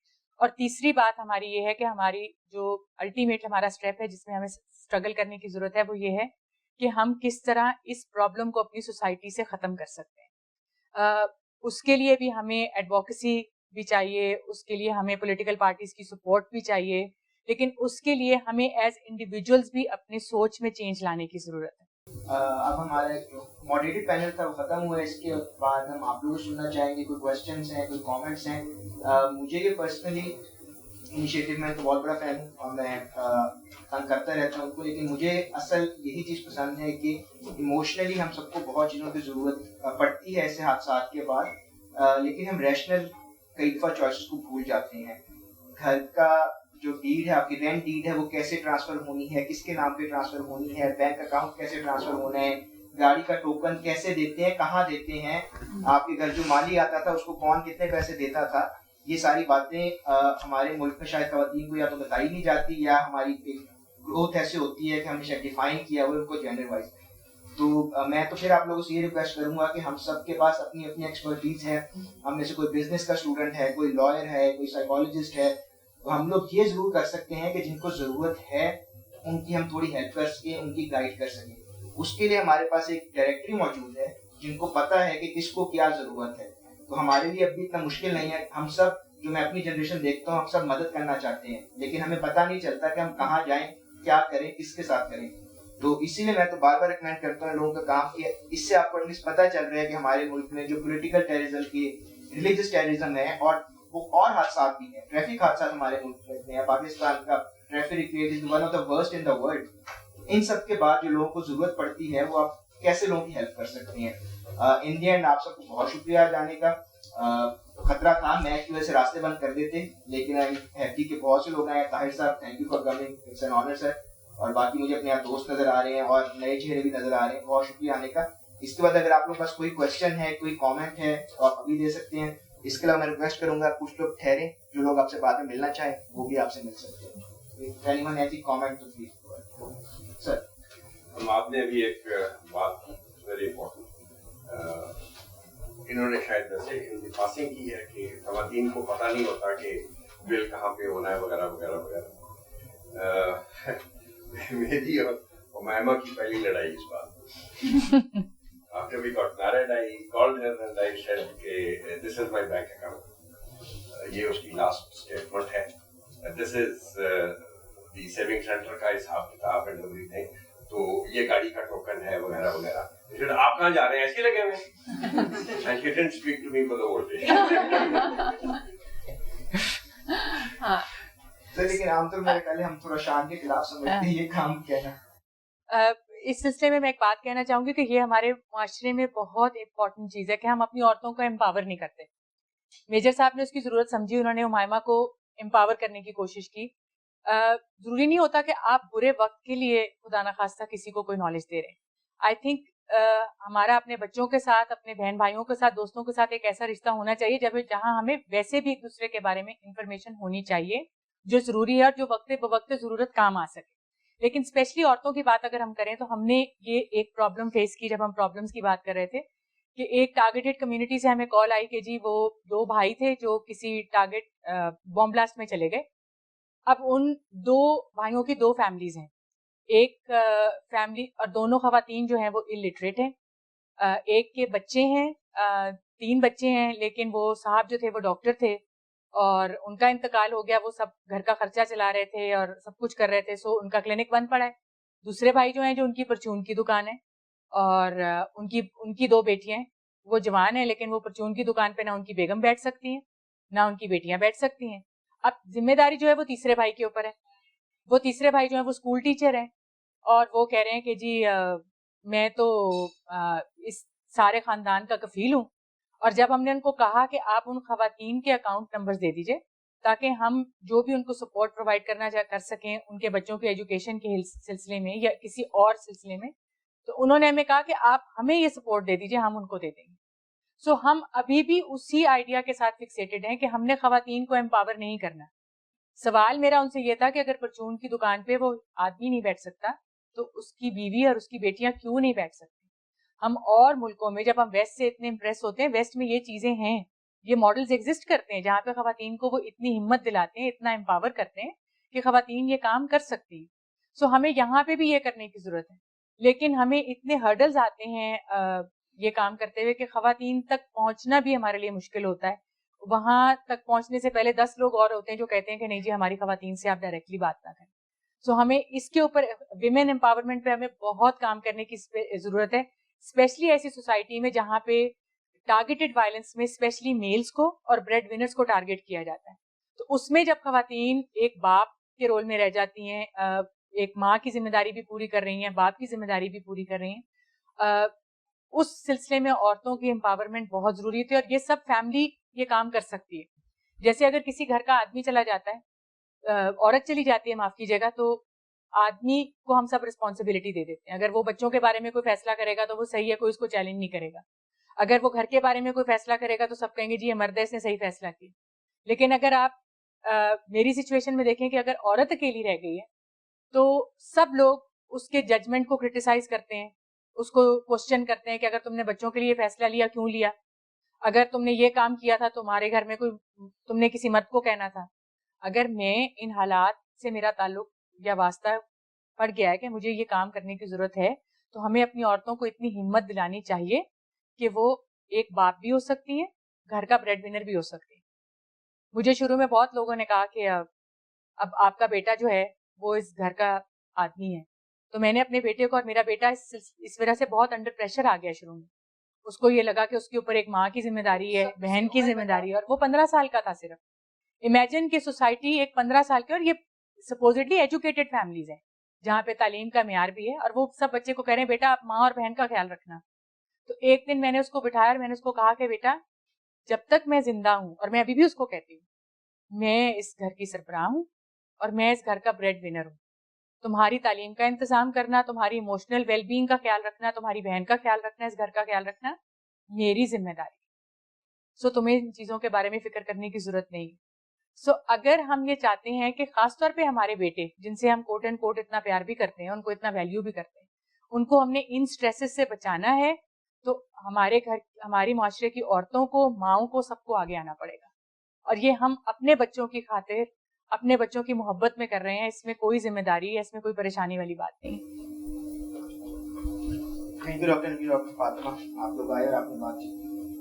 اور تیسری بات ہماری یہ ہے کہ ہماری جو الٹیمیٹ ہمارا اسٹیپ ہے جس میں ہمیں اسٹرگل کرنے کی ضرورت ہے وہ یہ ہے کہ ہم کس طرح اس پرابلم کو اپنی سوسائٹی سے ختم کر سکتے ہیں. اس کے لیے بھی ہمیں ایڈوکیسی بھی چاہیے, اس کے لیے ہمیں پولیٹیکل پارٹیز کی سپورٹ بھی چاہیے, لیکن اس کے لیے ہمیں ایز انڈیویجولس بھی اپنے سوچ میں چینج لانے کی ضرورت ہے. اب ہمارا ماڈریٹڈ پینل تھا وہ ختم ہوا ہے. اس کے بعد ہم آپ لوگوں کو سننا چاہیں گے, کوئی کوشچنس ہیں, کوئی کامنٹس ہیں. مجھے یہ پرسنلی انیشیٹو میں تو بہت بڑا فین ہوں اور میں تنگ کرتا رہتا ہوں ان کو, لیکن مجھے اصل یہی چیز پسند ہے کہ ایموشنلی ہم سب کو بہت چیزوں کی ضرورت پڑتی ہے ایسے حادثات کے بعد, لیکن ہم ریشنل کئی دفعہ چوائسز کو بھول جاتے ہیں. گھر کا جو ڈیڈ ہے, آپ کی رینٹ ڈیڈ ہے, وہ کیسے ٹرانسفر ہونی ہے, کس کے نام پہ ٹرانسفر ہونی ہے, بینک اکاؤنٹ کیسے ٹرانسفر ہونا ہے, گاڑی کا ٹوکن کیسے دیتے ہیں, کہاں دیتے ہیں, آپ کے گھر جو مالی آتا تھا اس کو کون کتنے پیسے دیتا تھا, یہ ساری باتیں ہمارے ملک میں شاید خواتین کو یا تو بتائی نہیں جاتی یا ہماری گروتھ ایسے ہوتی ہے کہ ہم نے ڈیفائن کیا ہوا ہے ان کو جینڈر وائز. تو میں تو پھر آپ لوگوں سے یہ ریکویسٹ کروں گا کہ ہم سب کے پاس اپنی اپنی ایکسپرٹیز ہے. ہم میں سے کوئی بزنس کا اسٹوڈنٹ ہے, کوئی لائر ہے, کوئی سائیکالوجسٹ ہے, تو ہم لوگ یہ ضرور کر سکتے ہیں کہ جن کو ضرورت ہے ان کی ہم تھوڑی ہیلپ کر سکیں, ان کی گائڈ کر سکیں. اس کے لیے ہمارے پاس ایک ڈائریکٹری موجود ہے جن کو پتا ہے کہ کس کو کیا ضرورت ہے. تو ہمارے لیے اب بھی اتنا مشکل نہیں ہے. ہم سب, جو میں اپنی جنریشن دیکھتا ہوں, ہم سب مدد کرنا چاہتے ہیں, لیکن ہمیں پتہ نہیں چلتا کہ ہم کہاں جائیں, کیا کریں, کس کے ساتھ کریں. تو اسی لیے میں تو بار بار ریکمینڈ کرتا ہوں لوگوں کا کام کیا, اس سے آپ کو ایٹ لیسٹ پتہ چل رہا ہے کہ ہمارے ملک میں جو پولیٹیکل ٹیررزم کی ریلیجس ٹیررزم ہے, اور حادثات بھی ہیں, ٹریفک حادثات ہمارے ملک میں ہیں. پاکستان کا traffic rate is one of the worst in the world. ان سب کے بعد جو لوگوں کو ضرورت پڑتی ہے وہ آپ کیسے لوگوں کی ہیلپ کر سکتے ہیں. ان دی اینڈ آپ سب کو بہت شکریہ جانے کا. خطرہ تھا میچ کی وجہ سے راستے بند کر دیتے, لیکن ہیپی کے بہت سے لوگ ہیں. Tahir sahab thank you for coming, it's an honour sir. اور باقی مجھے اپنے یہاں دوست نظر آ رہے ہیں اور نئے چہرے بھی نظر آ رہے ہیں, بہت شکریہ آنے کا. اس کے بعد اگر آپ لوگوں کے پاس کوئی کوشچن ہے, کوئی کامنٹ ہے تو آپ ابھی دے سکتے ہیں. اس کے علاوہ میں ریکویسٹ کروں گا کچھ لوگ ٹھہریں, جو لوگ آپ سے بعد میں ملنا چاہیں وہ بھی آپ سے مل سکتے ہیں. Any one has a comment تو پلیز سر. آپ نے ابھی ایک بات ویری امپورٹنٹ انہوں نے شاید ویسے پاسنگ کی ہے کہ خواتین کو پتہ نہیں ہوتا کہ بل کہاں پہ ہونا ہے وغیرہ وغیرہ وغیرہ. میری اور امیمہ کی پہلی لڑائی اس بات. After we got married, I called her and I said کہ this is my bank account. یہ اس کی last statement ہے. This is the saving center کا حساب کتاب and everything. تو یہ گاڑی کا ٹوکن ہے وغیرہ وغیرہ. آپ کہاں جا رہے ہیں, ایسے لگے ہوئے. And she didn't speak to me for the whole day. لیکن عام طور میں پہلے ہم تھوڑا شان کے خلاف سمجھتے ہیں یہ کام کہنا. اس سلسلے میں ایک بات کہنا چاہوں گی کہ یہ ہمارے معاشرے میں بہت امپورٹنٹ چیز ہے کہ ہم اپنی عورتوں کو امپاور نہیں کرتے. میجر صاحب نے اس کی ضرورت سمجھی, انہوں نے امائمہ کو امپاور کرنے کی کوشش کی. ضروری نہیں ہوتا کہ آپ برے وقت کے لیے خدا نخواستہ کسی کو کوئی نالج دے رہے ہیں. آئی تھنک ہمارا اپنے بچوں کے ساتھ, اپنے بہن بھائیوں کے ساتھ, دوستوں کے ساتھ ایک ایسا رشتہ ہونا چاہیے جہاں ہمیں ویسے بھی ایک دوسرے کے بارے میں انفارمیشن ہونی چاہیے جو ضروری ہے اور جو وقت بوقت ضرورت کام آ سکے. لیکن اسپیشلی عورتوں کی بات اگر ہم کریں تو ہم نے یہ ایک پرابلم فیس کی جب ہم پرابلمس کی بات کر رہے تھے کہ ایک ٹارگیٹڈ کمیونٹی سے ہمیں کال آئی کہ جی وہ 2 بھائی تھے جو کسی ٹارگیٹ بم بلاسٹ میں چلے گئے. اب ان 2 بھائیوں کی 2 فیملیز ہیں. ایک فیملی اور دونوں خواتین جو ہیں وہ الٹریٹ ہیں. ایک کے بچے ہیں, 3 بچے ہیں, لیکن وہ صاحب جو تھے وہ ڈاکٹر تھے اور ان کا انتقال ہو گیا. وہ سب گھر کا خرچہ چلا رہے تھے اور سب کچھ کر رہے تھے, سو ان کا کلینک بند پڑا ہے. دوسرے بھائی جو ہیں جو ان کی پرچون کی دکان ہے اور ان کی 2 بیٹیاں ہیں. وہ جوان ہیں لیکن وہ پرچون کی دکان پہ نہ ان کی بیگم بیٹھ سکتی ہیں نہ ان کی بیٹیاں بیٹھ سکتی ہیں. اب ذمہ داری جو ہے وہ تیسرے بھائی کے اوپر ہے. وہ تیسرے بھائی جو ہیں وہ اسکول ٹیچر ہیں اور وہ کہہ رہے ہیں کہ جی میں تو اس سارے خاندان کا کفیل ہوں. اور جب ہم نے ان کو کہا کہ آپ ان خواتین کے اکاؤنٹ نمبرز دے دیجئے تاکہ ہم جو بھی ان کو سپورٹ پرووائڈ کرنا کر سکیں ان کے بچوں کے ایجوکیشن کے سلسلے میں یا کسی اور سلسلے میں, تو انہوں نے ہمیں کہا کہ آپ ہمیں یہ سپورٹ دے دیجئے, ہم ان کو دے دیں گے. سو ہم ابھی بھی اسی آئیڈیا کے ساتھ فکسیٹڈ ہیں کہ ہم نے خواتین کو امپاور نہیں کرنا. سوال میرا ان سے یہ تھا کہ اگر پرچون کی دکان پہ وہ آدمی نہیں بیٹھ سکتا تو اس کی بیوی اور اس کی بیٹیاں کیوں نہیں بیٹھ سکتی. ہم اور ملکوں میں جب ہم ویسٹ سے اتنے امپریس ہوتے ہیں, ویسٹ میں یہ چیزیں ہیں, یہ ماڈلز ایگزسٹ کرتے ہیں جہاں پہ خواتین کو وہ اتنی ہمت دلاتے ہیں, اتنا امپاور کرتے ہیں کہ خواتین یہ کام کر سکتی ہیں. سو ہمیں یہاں پہ بھی یہ کرنے کی ضرورت ہے. لیکن ہمیں اتنے ہرڈلز آتے ہیں یہ کام کرتے ہوئے کہ خواتین تک پہنچنا بھی ہمارے لیے مشکل ہوتا ہے. وہاں تک پہنچنے سے پہلے 10 لوگ اور ہوتے ہیں جو کہتے ہیں کہ نہیں جی ہماری خواتین سے آپ ڈائریکٹلی بات نہ کریں. سو ہمیں اس کے اوپر ویمن امپاورمنٹ پہ ہمیں بہت کام کرنے کی ضرورت ہے, اسپیشلی ایسی سوسائٹی میں جہاں پہ ٹارگیٹڈ وائلنس میں اسپیشلی میلز کو اور بریڈ ونرز کو ٹارگیٹ کیا جاتا ہے. تو اس میں جب خواتین ایک باپ کے رول میں رہ جاتی ہیں, ایک ماں کی ذمہ داری بھی پوری کر رہی ہیں, باپ کی ذمہ داری بھی پوری کر رہی ہیں, اس سلسلے میں عورتوں کی امپاورمنٹ بہت ضروری تھی. اور یہ سب فیملی یہ کام کر سکتی ہے. جیسے اگر کسی گھر کا آدمی چلا جاتا ہے, عورت چلی جاتی ہے معاف کیجیے گا, تو آدمی کو ہم سب رسپانسبلٹی دے دیتے ہیں. اگر وہ بچوں کے بارے میں کوئی فیصلہ کرے گا تو وہ صحیح ہے, کوئی اس کو چیلنج نہیں کرے گا. اگر وہ گھر کے بارے میں کوئی فیصلہ کرے گا تو سب کہیں گے جی یہ مرد ہے, اس نے صحیح فیصلہ کیا. لیکن اگر آپ میری سچویشن میں دیکھیں کہ اگر عورت اکیلی رہ گئی ہے تو سب لوگ اس کے ججمنٹ کو کرٹیسائز کرتے ہیں, اس کو کوسچن کرتے ہیں کہ اگر تم نے بچوں کے لیے فیصلہ لیا کیوں لیا, اگر تم نے یہ کام کیا تھا تمہارے گھر میں کوئی, تم نے کسی مرد کو کہنا تھا. اگر میں ان حالات سے میرا تعلق یا واسطہ پڑ گیا ہے کہ مجھے یہ کام کرنے کی ضرورت ہے, تو ہمیں اپنی عورتوں کو اتنی ہمت دلانی چاہیے کہ وہ ایک باپ بھی ہو سکتی ہیں, گھر کا بریڈ ونر بھی ہو سکتی ہیں. مجھے شروع میں بہت لوگوں نے کہا کہ اب آپ کا بیٹا جو ہے وہ اس گھر کا آدمی ہے, تو میں نے اپنے بیٹے کو, اور میرا بیٹا اس وجہ سے بہت انڈر پریشر آ گیا شروع میں, اس کو یہ لگا کہ اس کے اوپر ایک ماں کی ذمہ داری ہے, بہن کی ذمہ داری ہے, اور وہ 15 سال کا تھا صرف. امیجن کہ سوسائٹی ایک 15 سال کی, اور یہ سپوزٹلی ایجوکیٹڈ فیملیز ہیں جہاں پہ تعلیم کا معیار بھی ہے, اور وہ سب بچے کو کہہ رہے ہیں بیٹا آپ ماں اور بہن کا خیال رکھنا. تو ایک دن میں نے اس کو بٹھایا اور میں نے اس کو کہا کہ بیٹا جب تک میں زندہ ہوں, اور میں ابھی بھی اس کو کہتی ہوں, میں اس گھر کی سربراہ ہوں اور میں اس گھر کا بریڈ ونر ہوں. تمہاری تعلیم کا انتظام کرنا, تمہاری ایموشنل ویل بینگ کا خیال رکھنا, تمہاری بہن کا خیال رکھنا, اس گھر کا خیال رکھنا میری ذمہ داری. سو تمہیں ان چیزوں کے بارے میں فکر کرنے کی ضرورت نہیں. سو اگر ہم یہ چاہتے ہیں کہ خاص طور پہ ہمارے بیٹے جن سے ہم کوٹ اینڈ کوٹ اتنا پیار بھی کرتے ہیں, ان کو اتنا ویلیو بھی کرتے ہیں, ان کو ہم نے ان سٹریسز سے بچانا ہے, تو ہمارے گھر, ہماری معاشرے کی عورتوں کو, ماؤں کو, سب کو آگے آنا پڑے گا. اور یہ ہم اپنے بچوں کی خاطر, اپنے بچوں کی محبت میں کر رہے ہیں. اس میں کوئی ذمہ داری ہے, اس میں کوئی پریشانی والی بات نہیں. تھینک یو ڈاکٹر فاطمہ, آپ لوگ آئے اور آپ نے بات کی.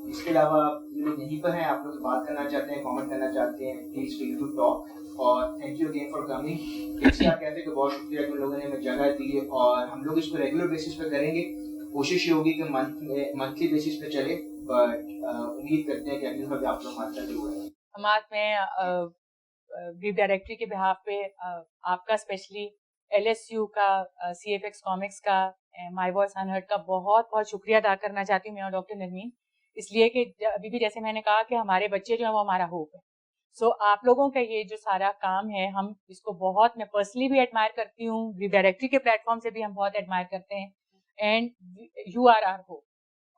اس کے علاوہ جو لوگ یہیں پر ہیں, آپ لوگ بات کرنا چاہتے ہیں, کامنٹ کرنا چاہتے ہیں, پلیز فیل ٹو ٹاک. اور thank you again for coming. اس کا کہتے ہیں کہ بہت شکریہ کہ لوگوں نے ہمیں جگہ دی ہے, اور ہم لوگ اس کو ریگولر بیسس پہ کریں گے. کوشش یہ ہوگی کہ منتھلی بیسس پہ چلے, بٹ امید کرتے ہیں کہ اگلی دفعہ بھی آپ لوگ ہمارے ساتھ ضرور ہیں. ہمارے میں بریف ڈائریکٹری کے بہاف پہ آپ کا اسپیشلی LSU کا, CFX کامکس کا, مائی وائس انہرڈ کا بہت بہت شکریہ ادا کرنا چاہتی ہوں میں اور ڈاکٹر نرمین, اس لیے کہ ابھی بھی جیسے میں نے کہا کہ ہمارے بچے جو ہیں وہ ہمارا ہوپ ہے. سو آپ لوگوں کا یہ جو سارا کام ہے, ہم اس کو بہت, میں پرسنلی بھی ایڈمائر کرتی ہوں, بریف ڈائریکٹری کے پلیٹ فارم سے بھی ہم بہت ایڈمائر کرتے ہیں, and you are our hope,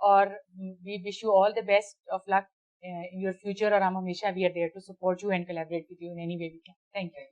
اور we wish you all the best of luck in your future, اور ہم ہمیشہ we are there to support you and collaborate with you in any way we can. Thank you.